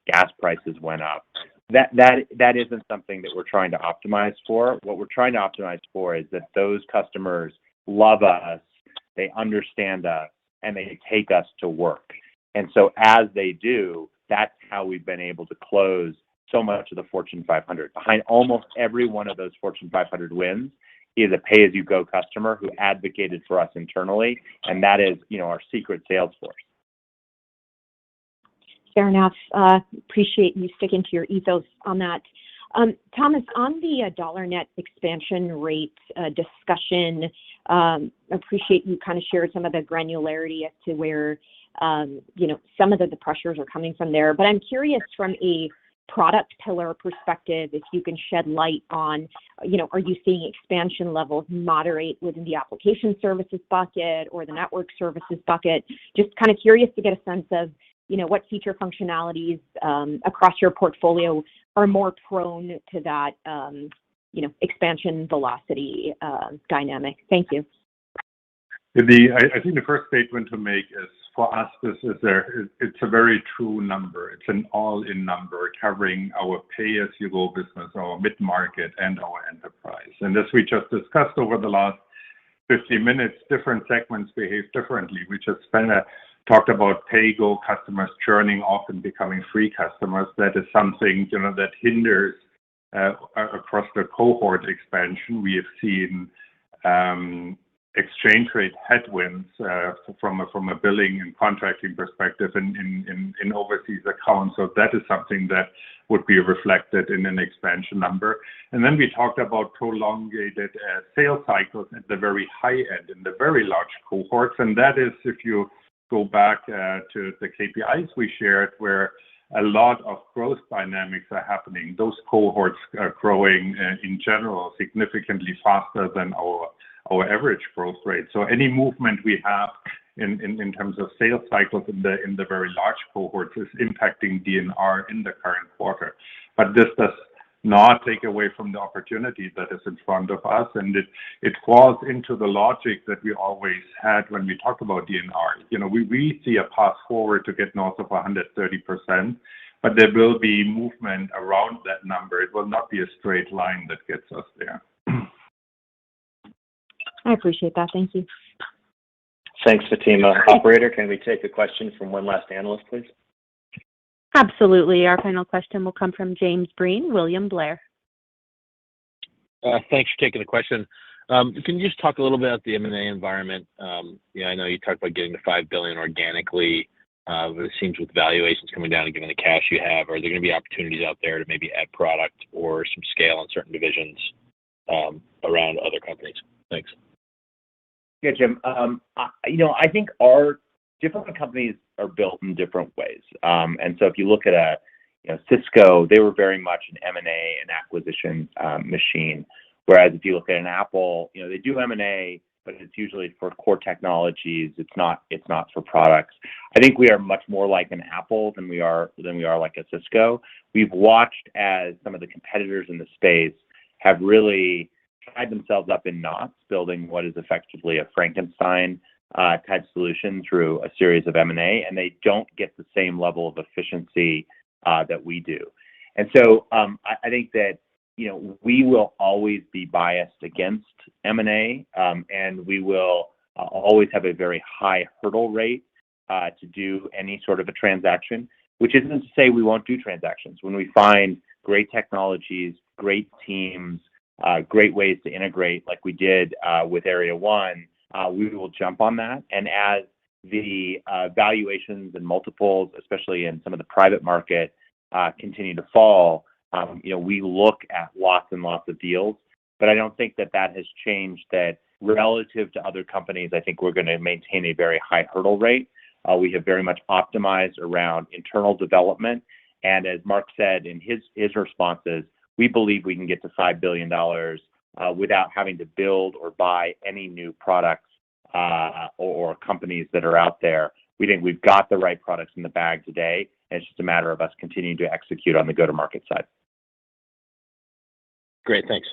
gas prices went up. That isn't something that we're trying to optimize for. What we're trying to optimize for is that those customers love us, they understand us, and they take us to work. And so as they do, that's how we've been able to close so much of the Fortune 500. Behind almost every one of those Fortune 500 wins is a pay-as-you-go customer who advocated for us internally, and that is, our secret sales force. Fair enough. Appreciate you sticking to your ethos on that. Thomas, on the dollar net expansion rate discussion, appreciate you kind of shared some of the granularity as to where, some of the pressures are coming from there. But I'm curious from a product pillar perspective, if you can shed light on, are you seeing expansion levels moderate within the application services bucket or the network services bucket? Just kind of curious to get a sense of, what feature functionalities across your portfolio are more prone to that, expansion velocity dynamic. Thank you. I think the first statement to make is, for us, it's a very true number. It's an all-in number covering our pay-as-you-go business, our mid-market, and our enterprise. And as we just discussed over the last 50 minutes, different segments behave differently. We just talked about pay-go customers churning off and becoming free customers. That is something that hinders across the cohort expansion. We have seen exchange rate headwinds from a billing and contracting perspective in overseas accounts. So that is something that would be reflected in an expansion number. And then we talked about prolongated sales cycles at the very high end, in the very large cohorts. And that is, if you go back to the KPIs we shared, where a lot of growth dynamics are happening. Those cohorts are growing in general significantly faster than our average growth rate. So any movement we have in terms of sales cycles in the very large cohorts is impacting DNR in the current quarter. But this does not take away from the opportunity that is in front of us, and it falls into the logic that we always had when we talk about DNR. We see a path forward to get north of 130%, but there will be movement around that number. It will not be a straight line that gets us there. I appreciate that. Thank you. Thanks, Fatima. Operator, can we take a question from one last analyst, please? Absolutely. Our final question will come from James Breen, William Blair. Thanks for taking the question. Can you just talk a little bit about the M&A environment? I know you talked about getting to $5 billion organically, but it seems with valuations coming down and given the cash you have, are there going to be opportunities out there to maybe add product or some scale in certain divisions around other companies? Thanks. Yeah, Jim. I think our different companies are built in different ways. And so if you look at Cisco, they were very much an M&A and acquisition machine. Whereas if you look at an Apple, they do M&A, but it's usually for core technologies. It's not for products. I think we are much more like an Apple than we are like a Cisco. We've watched as some of the competitors in the space have really tied themselves up in knots, building what is effectively a Frankenstein type solution through a series of M&A, and they don't get the same level of efficiency that we do. And so I think that we will always be biased against M&A, and we will always have a very high hurdle rate to do any sort of a transaction, which isn't to say we won't do transactions. When we find great technologies, great teams, great ways to integrate like we did with Area 1, we will jump on that. And as the valuations and multiples, especially in some of the private market, continue to fall, we look at lots and lots of deals. But I don't think that has changed, that relative to other companies, I think we're going to maintain a very high hurdle rate. We have very much optimized around internal development. And as Mark said in his responses, we believe we can get to $5 billion without having to build or buy any new products or companies that are out there. We think we've got the right products in the bag today, and it's just a matter of us continuing to execute on the go-to-market side. Great, thanks.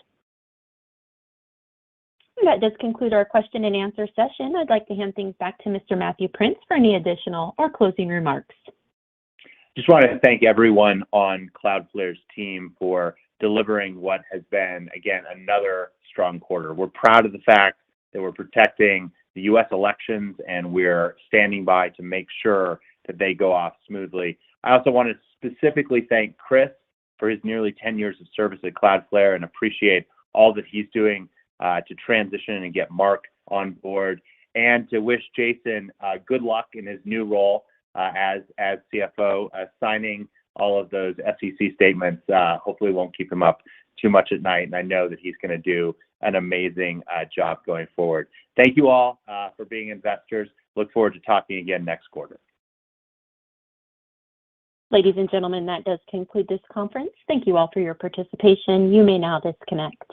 That does conclude our question and answer session. I'd like to hand things back to Mr. Matthew Prince for any additional or closing remarks. Just want to thank everyone on Cloudflare's team for delivering what has been, again, another strong quarter. We're proud of the fact that we're protecting the U.S. elections, and we're standing by to make sure that they go off smoothly. I also want to specifically thank Chris for his nearly 10 years of service at Cloudflare and appreciate all that he's doing to transition and get Mark on board, and to wish Jason good luck in his new role as CFO. Signing all of those SEC statements hopefully won't keep him up too much at night, and I know that he's going to do an amazing job going forward. Thank you all for being investors. Look forward to talking again next quarter. Ladies and gentlemen, that does conclude this conference. Thank you all for your participation. You may now disconnect.